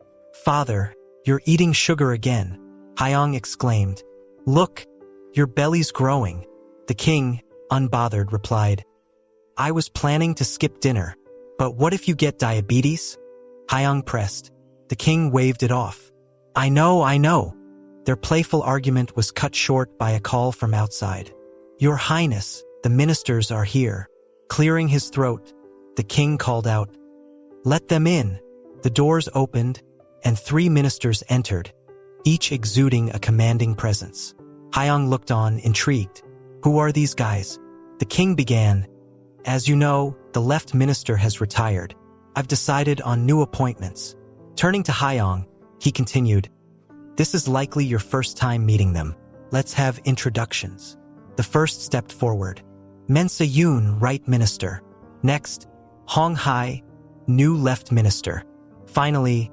Father, you're eating sugar again, Hyang exclaimed. Look, your belly's growing. The king, unbothered, replied, I was planning to skip dinner, but what if you get diabetes? Hyang pressed. The king waved it off. I know. Their playful argument was cut short by a call from outside. Your Highness, the ministers are here. Clearing his throat, the king called out, Let them in. The doors opened, and 3 ministers entered, each exuding a commanding presence. Hyang looked on, intrigued. Who are these guys? The king began. As you know, the left minister has retired. I've decided on new appointments. Turning to Hyang, he continued, This is likely your first time meeting them. Let's have introductions. The first stepped forward. Mensa Yoon, right minister. Next, Hong Hai, new left minister. Finally,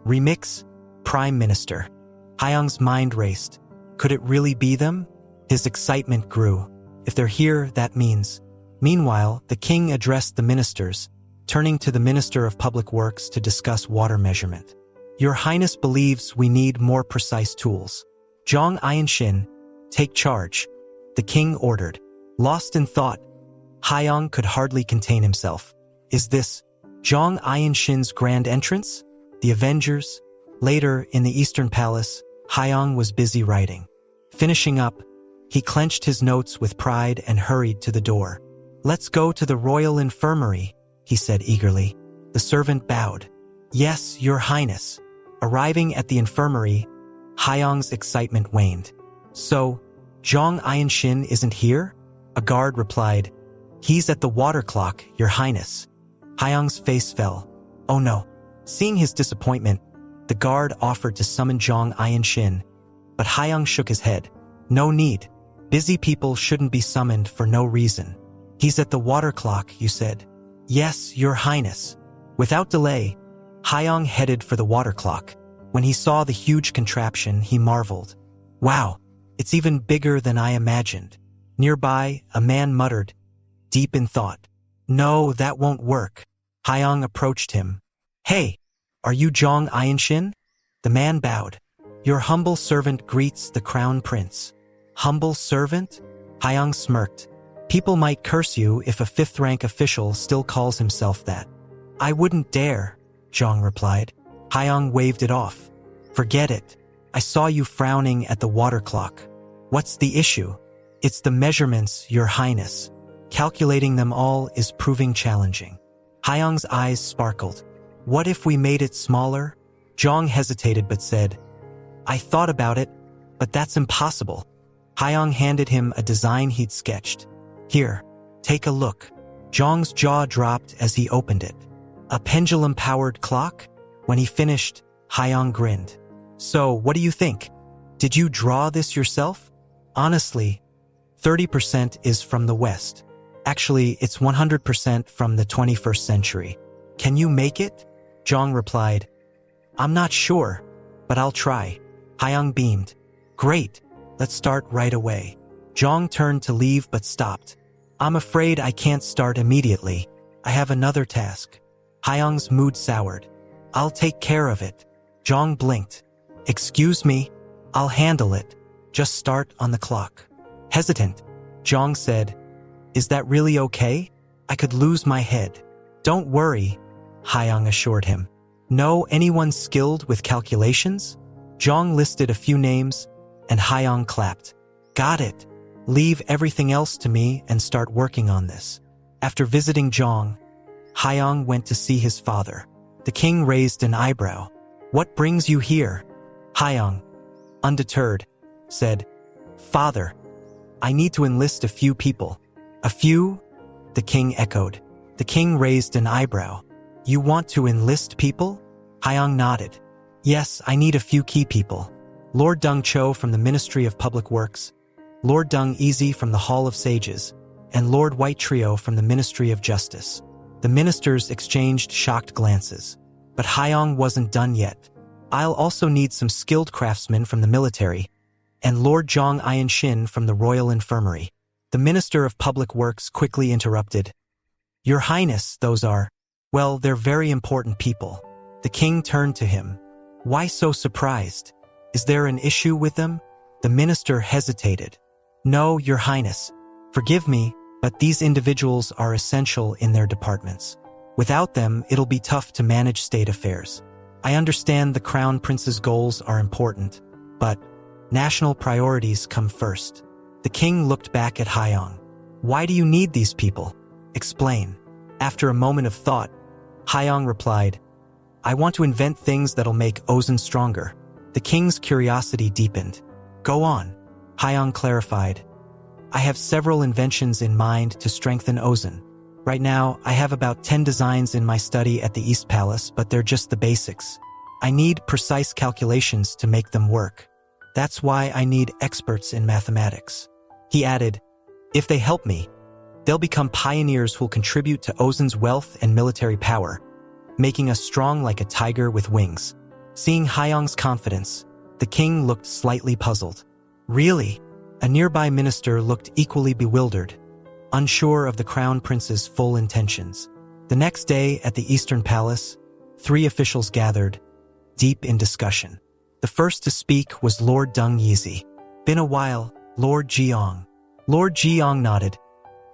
Remix, prime minister. Hyang's mind raced. Could it really be them? His excitement grew. If they're here, that means. Meanwhile, the king addressed the ministers, turning to the Minister of Public Works to discuss water measurement. Your Highness believes we need more precise tools. Zhang Ainshin, take charge, the king ordered. Lost in thought, Hyang could hardly contain himself. Is this Zhang Ainshin's grand entrance? The Avengers? Later, in the Eastern Palace, Hyang was busy writing. Finishing up, he clenched his notes with pride and hurried to the door. Let's go to the royal infirmary, he said eagerly. The servant bowed. Yes, your highness. Arriving at the infirmary, Hyang's excitement waned. So, Zhang Ainshin isn't here? A guard replied. He's at the water clock, your highness. Hyang's face fell. Oh no. Seeing his disappointment, the guard offered to summon Zhang Ainshin, but Hyang shook his head. No need. Busy people shouldn't be summoned for no reason. He's at the water clock, you said. Yes, your highness. Without delay, Hyang headed for the water clock. When he saw the huge contraption, he marveled. Wow, it's even bigger than I imagined. Nearby, a man muttered, deep in thought. No, that won't work. Hyang approached him. Hey, are you Zhang Ainshin? The man bowed. Your humble servant greets the crown prince. Humble servant? Hyang smirked. People might curse you if a 5th-rank official still calls himself that. I wouldn't dare, Zhang replied. Hyang waved it off. Forget it. I saw you frowning at the water clock. What's the issue? It's the measurements, your highness. Calculating them all is proving challenging. Hyang's eyes sparkled. What if we made it smaller? Zhang hesitated but said, I thought about it, but that's impossible. Hyang handed him a design he'd sketched. Here, take a look. Zhang's jaw dropped as he opened it. A pendulum-powered clock? When he finished, Hyang grinned. So, what do you think? Did you draw this yourself? Honestly, 30% is from the West. Actually, it's 100% from the 21st century. Can you make it? Zhang replied. I'm not sure, but I'll try. Hyang beamed. Great, let's start right away. Zhang turned to leave but stopped. I'm afraid I can't start immediately. I have another task. Hyang's mood soured. I'll take care of it. Zhang blinked. Excuse me, I'll handle it. Just start on the clock. Hesitant, Zhang said. Is that really okay? I could lose my head. Don't worry, Hyang assured him. Know anyone skilled with calculations? Zhang listed a few names, and Hyang clapped. Got it. Leave everything else to me and start working on this. After visiting Zhang, Hyang went to see his father. The king raised an eyebrow. What brings you here? Hyang, undeterred, said, Father, I need to enlist a few people. A few? The king echoed. The king raised an eyebrow. You want to enlist people? Hyang nodded. Yes, I need a few key people. Lord Dung Cho from the Ministry of Public Works, Lord Dung Easy from the Hall of Sages, and Lord White Trio from the Ministry of Justice. The ministers exchanged shocked glances. But Hyang wasn't done yet. I'll also need some skilled craftsmen from the military, and Lord Zhang Ian Shin from the Royal Infirmary. The Minister of Public Works quickly interrupted. Your Highness, those are, well, they're very important people. The king turned to him. Why so surprised? Is there an issue with them? The minister hesitated. No, Your Highness. Forgive me, but these individuals are essential in their departments. Without them, it'll be tough to manage state affairs. I understand the Crown Prince's goals are important, but national priorities come first. The king looked back at Hyang. Why do you need these people? Explain. After a moment of thought, Hyang replied, I want to invent things that'll make Ozen stronger. The king's curiosity deepened. Go on, Hyang clarified. I have several inventions in mind to strengthen Ozen. Right now, I have about 10 designs in my study at the East Palace, but they're just the basics. I need precise calculations to make them work. That's why I need experts in mathematics. He added, if they help me, they'll become pioneers who'll contribute to Ozen's wealth and military power, making us strong like a tiger with wings. Seeing Hyang's confidence, the king looked slightly puzzled. Really? A nearby minister looked equally bewildered, unsure of the crown prince's full intentions. The next day at the Eastern Palace, 3 officials gathered, deep in discussion. The first to speak was Lord Dung Yizi. Been a while, Lord Jiang. Lord Jiang nodded.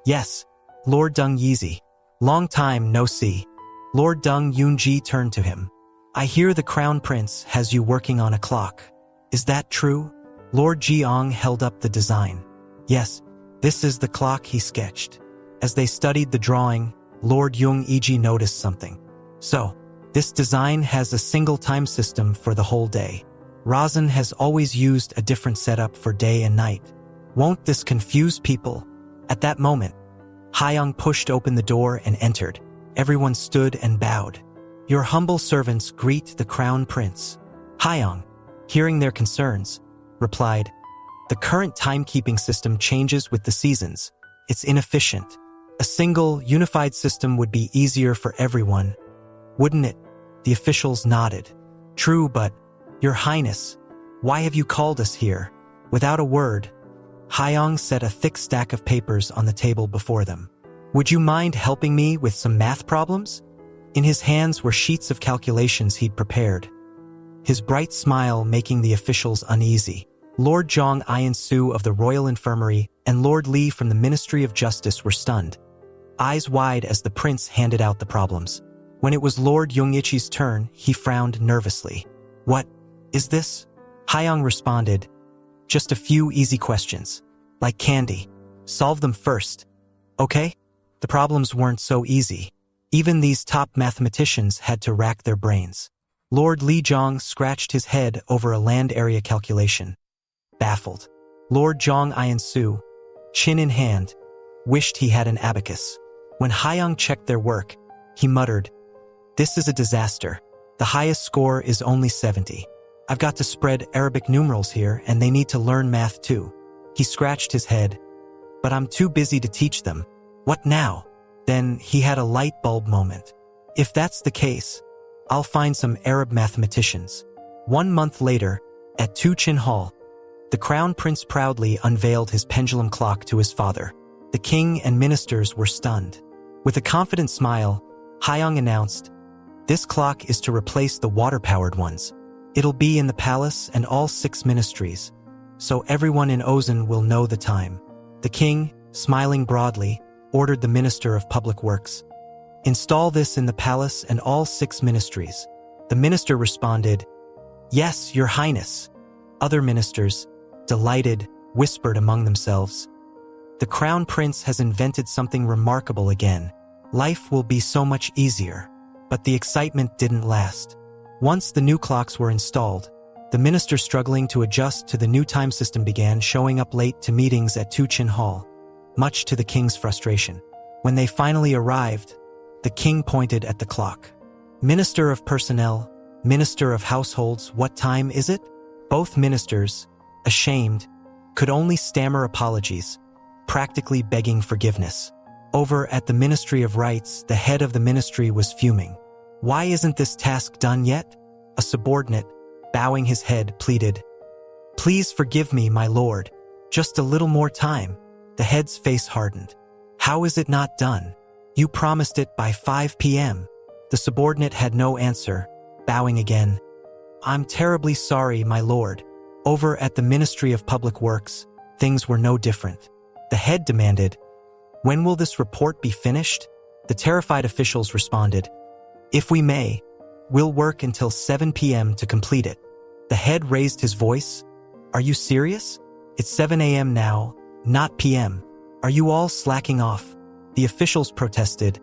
Yes, Lord Dung Yizi. Long time no see. Lord Dung Yunji turned to him. I hear the crown prince has you working on a clock. Is that true? Lord Jiang held up the design. Yes, this is the clock he sketched. As they studied the drawing, Lord Yung Iji noticed something. So, this design has a single time system for the whole day. Razan has always used a different setup for day and night. Won't this confuse people? At that moment, Hyang pushed open the door and entered. Everyone stood and bowed. Your humble servants greet the crown prince. Hyang, hearing their concerns, replied, the current timekeeping system changes with the seasons. It's inefficient. A single, unified system would be easier for everyone, wouldn't it? The officials nodded. True, but, Your Highness, why have you called us here? Without a word, Hyang set a thick stack of papers on the table before them. Would you mind helping me with some math problems? In his hands were sheets of calculations he'd prepared, his bright smile making the officials uneasy. Lord Zhang Ian-su of the Royal Infirmary and Lord Li from the Ministry of Justice were stunned, eyes wide as the prince handed out the problems. When it was Lord Yungichi's turn, he frowned nervously. What is this? Hyang responded, just a few easy questions, like candy. Solve them first, okay? The problems weren't so easy. Even these top mathematicians had to rack their brains. Lord Li Zhang scratched his head over a land area calculation. Baffled, Lord Zhang Ian-su, chin in hand, wished he had an abacus. When Hyang checked their work, he muttered, this is a disaster. The highest score is only 70. I've got to spread Arabic numerals here and they need to learn math too. He scratched his head. But I'm too busy to teach them. What now? Then he had a light bulb moment. If that's the case, I'll find some Arab mathematicians. 1 month later, at Tuchin Hall, the crown prince proudly unveiled his pendulum clock to his father. The king and ministers were stunned. With a confident smile, Hyang announced, this clock is to replace the water-powered ones. It'll be in the palace and all 6 ministries, so everyone in Ozen will know the time. The king, smiling broadly, ordered the Minister of Public Works, install this in the palace and all 6 ministries. The minister responded, yes, Your Highness. Other ministers, delighted, whispered among themselves, the crown prince has invented something remarkable again. Life will be so much easier. But the excitement didn't last. Once the new clocks were installed, The minister, struggling to adjust to the new time system, began showing up late to meetings at Tuchin Hall, much to the king's frustration. When they finally arrived, the king pointed at the clock. "Minister of Personnel, Minister of Households, what time is it?" Both ministers, ashamed, could only stammer apologies, practically begging forgiveness. Over at the Ministry of Rights, the head of the ministry was fuming. "Why isn't this task done yet?" A subordinate, bowing his head, pleaded. "Please forgive me, my lord. Just a little more time." The head's face hardened. "How is it not done? You promised it by 5 p.m. The subordinate had no answer, bowing again. "I'm terribly sorry, my lord." Over at the Ministry of Public Works, things were no different. The head demanded, "When will this report be finished?" The terrified officials responded, "If we may, we'll work until 7 p.m. to complete it." The head raised his voice. "Are you serious? It's 7 a.m. now, not p.m. Are you all slacking off?" The officials protested.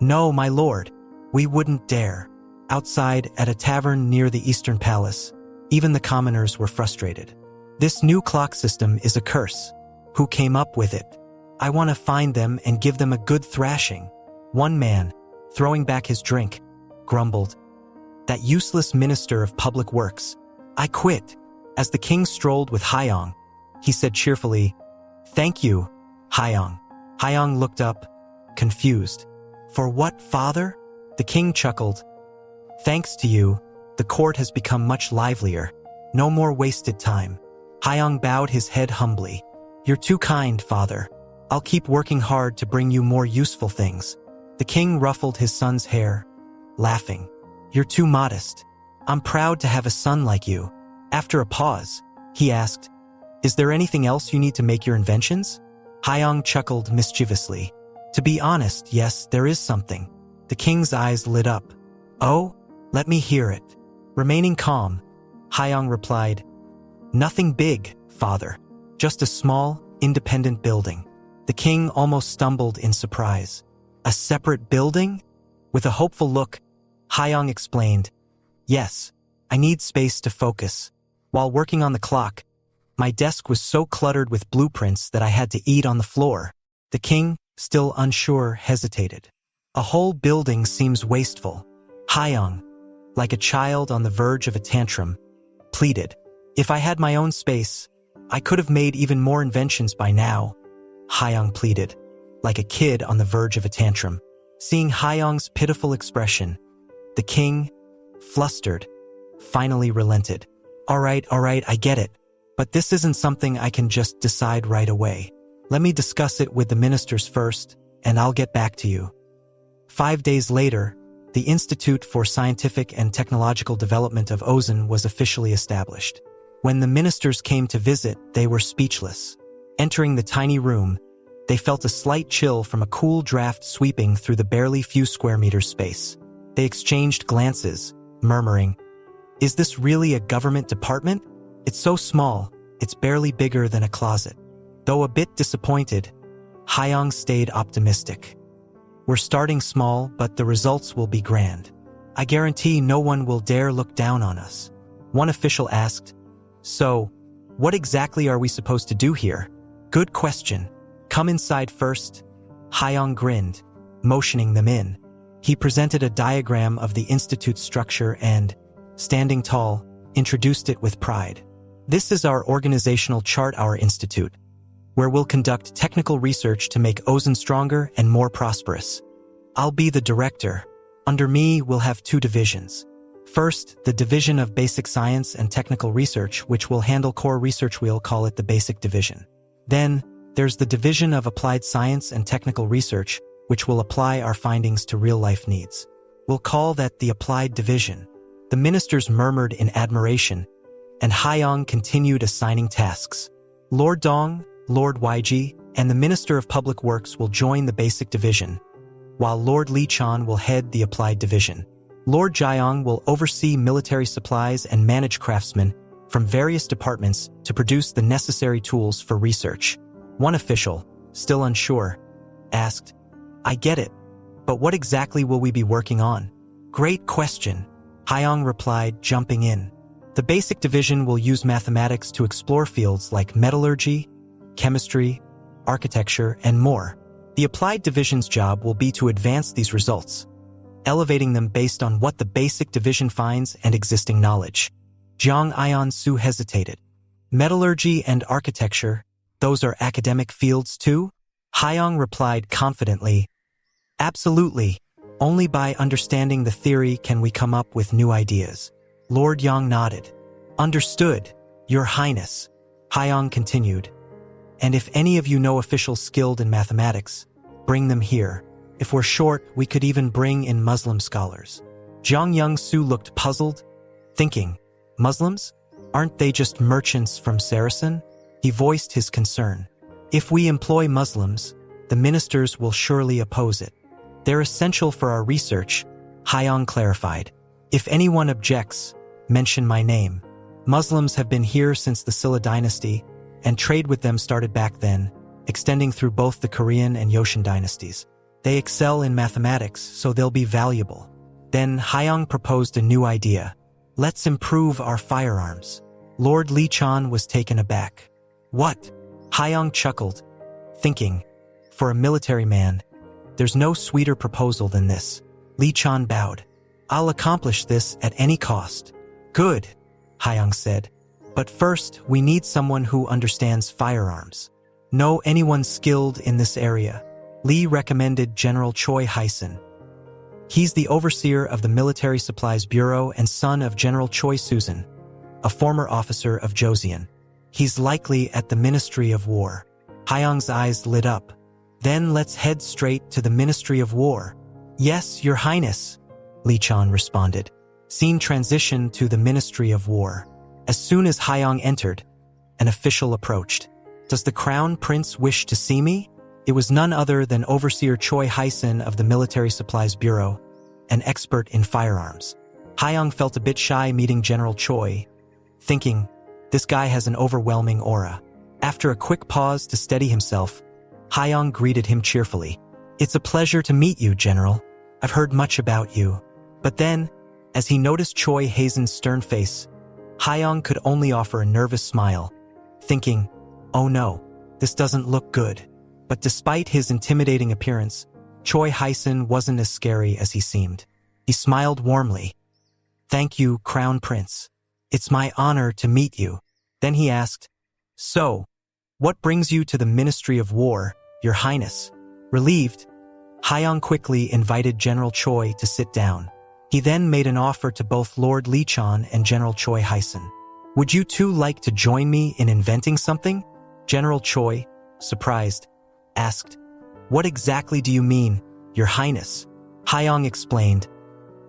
"No, my lord, we wouldn't dare." Outside, at a tavern near the Eastern Palace, even the commoners were frustrated. "This new clock system is a curse. Who came up with it? I want to find them and give them a good thrashing." One man, throwing back his drink, grumbled, "That useless minister of public works. I quit." As the king strolled with Hyong, he said cheerfully, "Thank you, Hyong." Hyong looked up, confused. "For what, father?" The king chuckled. "Thanks to you, the court has become much livelier. No more wasted time." Hyong bowed his head humbly. "You're too kind, father. I'll keep working hard to bring you more useful things." The king ruffled his son's hair, laughing. "You're too modest. I'm proud to have a son like you." After a pause, he asked, "Is there anything else you need to make your inventions?" Hyong chuckled mischievously. "To be honest, yes, there is something." The king's eyes lit up. "Oh? Let me hear it." Remaining calm, Hyong replied, "Nothing big, father. Just a small, independent building." The king almost stumbled in surprise. "A separate building?" With a hopeful look, Hyong explained, "Yes, I need space to focus. While working on the clock, my desk was so cluttered with blueprints that I had to eat on the floor." The king, still unsure, hesitated. "A whole building seems wasteful." Hyong, like a child on the verge of a tantrum, pleaded, "If I had my own space, I could have made even more inventions by now." Hyong pleaded, like a kid on the verge of a tantrum. Seeing Hyong's pitiful expression, the king, flustered, finally relented. All right, I get it. But this isn't something I can just decide right away. Let me discuss it with the ministers first, and I'll get back to you." 5 days later, the Institute for Scientific and Technological Development of Ozen was officially established. When the ministers came to visit, they were speechless. Entering the tiny room, they felt a slight chill from a cool draft sweeping through the barely few square meters space. They exchanged glances, murmuring, "Is this really a government department? It's so small, it's barely bigger than a closet." Though a bit disappointed, Hyong stayed optimistic. "We're starting small, but the results will be grand. I guarantee no one will dare look down on us." One official asked, "So, what exactly are we supposed to do here?" "Good question. Come inside first." Hyong grinned, motioning them in. He presented a diagram of the institute's structure and, standing tall, introduced it with pride. "This is our organizational chart, our institute, where we'll conduct technical research to make Ozen stronger and more prosperous. I'll be the director. Under me, we'll have 2 divisions. First, the Division of Basic Science and Technical Research, which will handle core research. We'll call it the Basic Division. Then, there's the Division of Applied Science and Technical Research, which will apply our findings to real-life needs. We'll call that the Applied Division." The ministers murmured in admiration, and Hyong continued assigning tasks. Lord Dong, Lord YG, and the Minister of Public Works will join the Basic Division, while Lord Li Chan will head the Applied Division. Lord Jiang will oversee military supplies and manage craftsmen from various departments to produce the necessary tools for research. One official, still unsure, asked, "I get it, but what exactly will we be working on?" "Great question," Hyong replied, jumping in. The basic division will use mathematics to explore fields like metallurgy, chemistry, architecture, and more. The applied division's job will be to advance these results, elevating them based on what the basic division finds and existing knowledge. Jiang Ion-su hesitated. Metallurgy and architecture, those are academic fields too? Hyung replied confidently, absolutely. Only by understanding the theory can we come up with new ideas. Lord Yang nodded. Understood, Your Highness. Hyung continued. And if any of you know officials skilled in mathematics, bring them here. If we're short, we could even bring in Muslim scholars. Jiang Young-su looked puzzled, thinking, Muslims? Aren't they just merchants from Saracen? He voiced his concern. If we employ Muslims, the ministers will surely oppose it. They're essential for our research, Hyung clarified. If anyone objects, mention my name. Muslims have been here since the Silla dynasty, and trade with them started back then, extending through both the Korean and Joseon dynasties. They excel in mathematics, so they'll be valuable. Then Hyung proposed a new idea. Let's improve our firearms. Lord Lee-chan was taken aback. What? Hyung chuckled, thinking, for a military man, there's no sweeter proposal than this. Lee-chan bowed. I'll accomplish this at any cost. Good, Hyung said. But first, we need someone who understands firearms. Know anyone skilled in this area? Lee recommended General Choi Hyson. He's the overseer of the Military Supplies Bureau and son of General Choi Susan, a former officer of Joseon. He's likely at the Ministry of War. Hyung's eyes lit up. Then let's head straight to the Ministry of War. Yes, Your Highness, Lee-chan responded. Scene transition to the Ministry of War. As soon as Hyung entered, an official approached. Does the Crown Prince wish to see me? It was none other than Overseer Choi Hyson of the Military Supplies Bureau, an expert in firearms. Hyung felt a bit shy meeting General Choi, thinking, this guy has an overwhelming aura. After a quick pause to steady himself, Hyung greeted him cheerfully. It's a pleasure to meet you, General. I've heard much about you. But then, as he noticed Choi Hazen's stern face, Hyung could only offer a nervous smile, thinking, oh no, this doesn't look good. But despite his intimidating appearance, Choi Hyson wasn't as scary as he seemed. He smiled warmly. Thank you, Crown Prince. It's my honor to meet you. Then he asked, so, what brings you to the Ministry of War, Your Highness? Relieved, Hyung quickly invited General Choi to sit down. He then made an offer to both Lord Lee-chan and General Choi Hyson. Would you two like to join me in inventing something? General Choi, surprised, asked, what exactly do you mean, Your Highness? Hyung explained,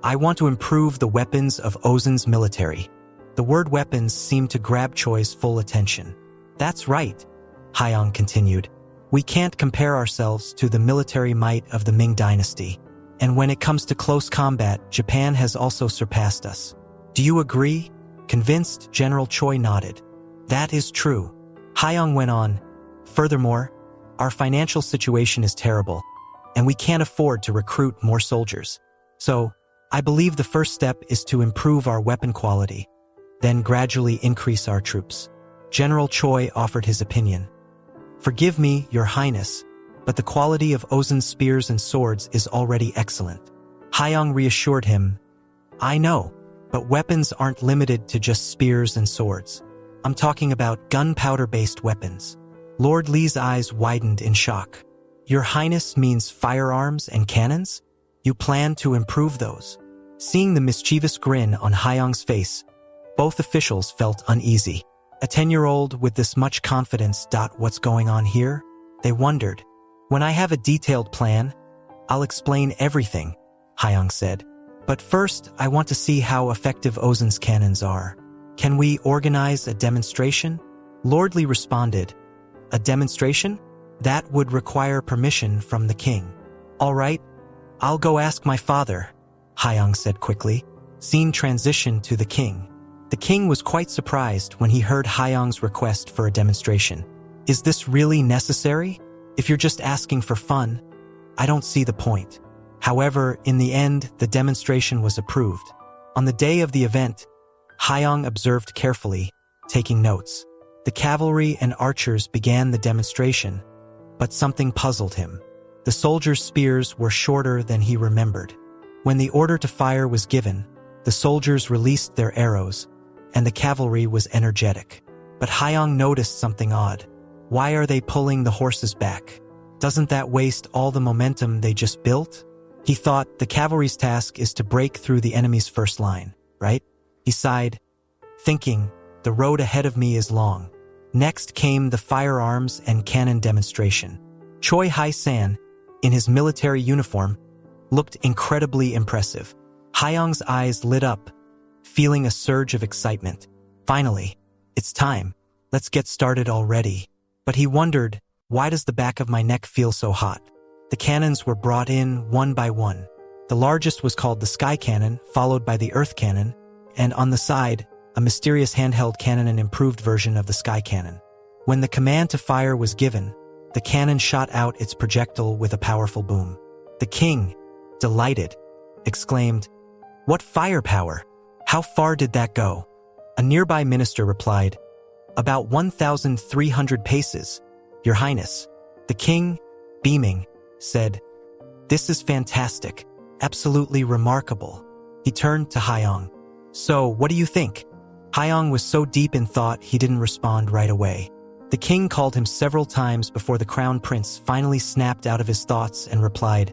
I want to improve the weapons of Ozen's military. The word weapons seemed to grab Choi's full attention. That's right, Hyung continued. We can't compare ourselves to the military might of the Ming dynasty. And when it comes to close combat, Japan has also surpassed us. Do you agree? Convinced, General Choi nodded. That is true. Hyung went on. Furthermore, our financial situation is terrible, and we can't afford to recruit more soldiers. So, I believe the first step is to improve our weapon quality, then gradually increase our troops. General Choi offered his opinion. Forgive me, Your Highness, but the quality of Ozen's spears and swords is already excellent. Hyung reassured him, I know, but weapons aren't limited to just spears and swords. I'm talking about gunpowder-based weapons. Lord Lee's eyes widened in shock. Your Highness means firearms and cannons? You plan to improve those? Seeing the mischievous grin on Hyung's face, both officials felt uneasy. A 10-year-old with this much confidence. What's going on here? They wondered. When I have a detailed plan, I'll explain everything, Hyung said. But first, I want to see how effective Ozen's cannons are. Can we organize a demonstration? Lord Lee responded. A demonstration? That would require permission from the king. All right, I'll go ask my father, Hyung said quickly. Scene transitioned to the king. The king was quite surprised when he heard Hyung's request for a demonstration. Is this really necessary? If you're just asking for fun, I don't see the point. However, in the end, the demonstration was approved. On the day of the event, Hyang observed carefully, taking notes. The cavalry and archers began the demonstration, but something puzzled him. The soldiers' spears were shorter than he remembered. When the order to fire was given, the soldiers released their arrows, and the cavalry was energetic. But Hyang noticed something odd. Why are they pulling the horses back? Doesn't that waste all the momentum they just built? He thought the cavalry's task is to break through the enemy's first line, right? He sighed, thinking, the road ahead of me is long. Next came the firearms and cannon demonstration. Choi Hai-san, in his military uniform, looked incredibly impressive. Hyang's eyes lit up, feeling a surge of excitement. Finally, it's time. Let's get started already. But he wondered, why does the back of my neck feel so hot? The cannons were brought in one by one. The largest was called the Sky Cannon, followed by the Earth Cannon, and on the side, a mysterious handheld cannon, an improved version of the Sky Cannon. When the command to fire was given, the cannon shot out its projectile with a powerful boom. The king, delighted, exclaimed, "What firepower! How far did that go?" A nearby minister replied, "About 1,300 paces, Your Highness." The king, beaming, said, "This is fantastic, absolutely remarkable." He turned to Hyang. "So, what do you think?" Hyang was so deep in thought he didn't respond right away. The king called him several times before the crown prince finally snapped out of his thoughts and replied,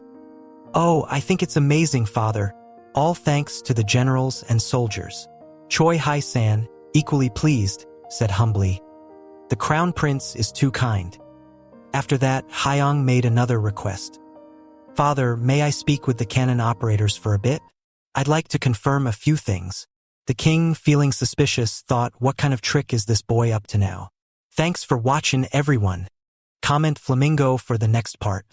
"Oh, I think it's amazing, father. All thanks to the generals and soldiers." Choi Hai-san, equally pleased, said humbly, "The crown prince is too kind." After that, Hyang made another request. "Father, may I speak with the cannon operators for a bit? I'd like to confirm a few things." The king, feeling suspicious, thought, what kind of trick is this boy up to now? Thanks for watching, everyone. Comment Flamingo for the next part.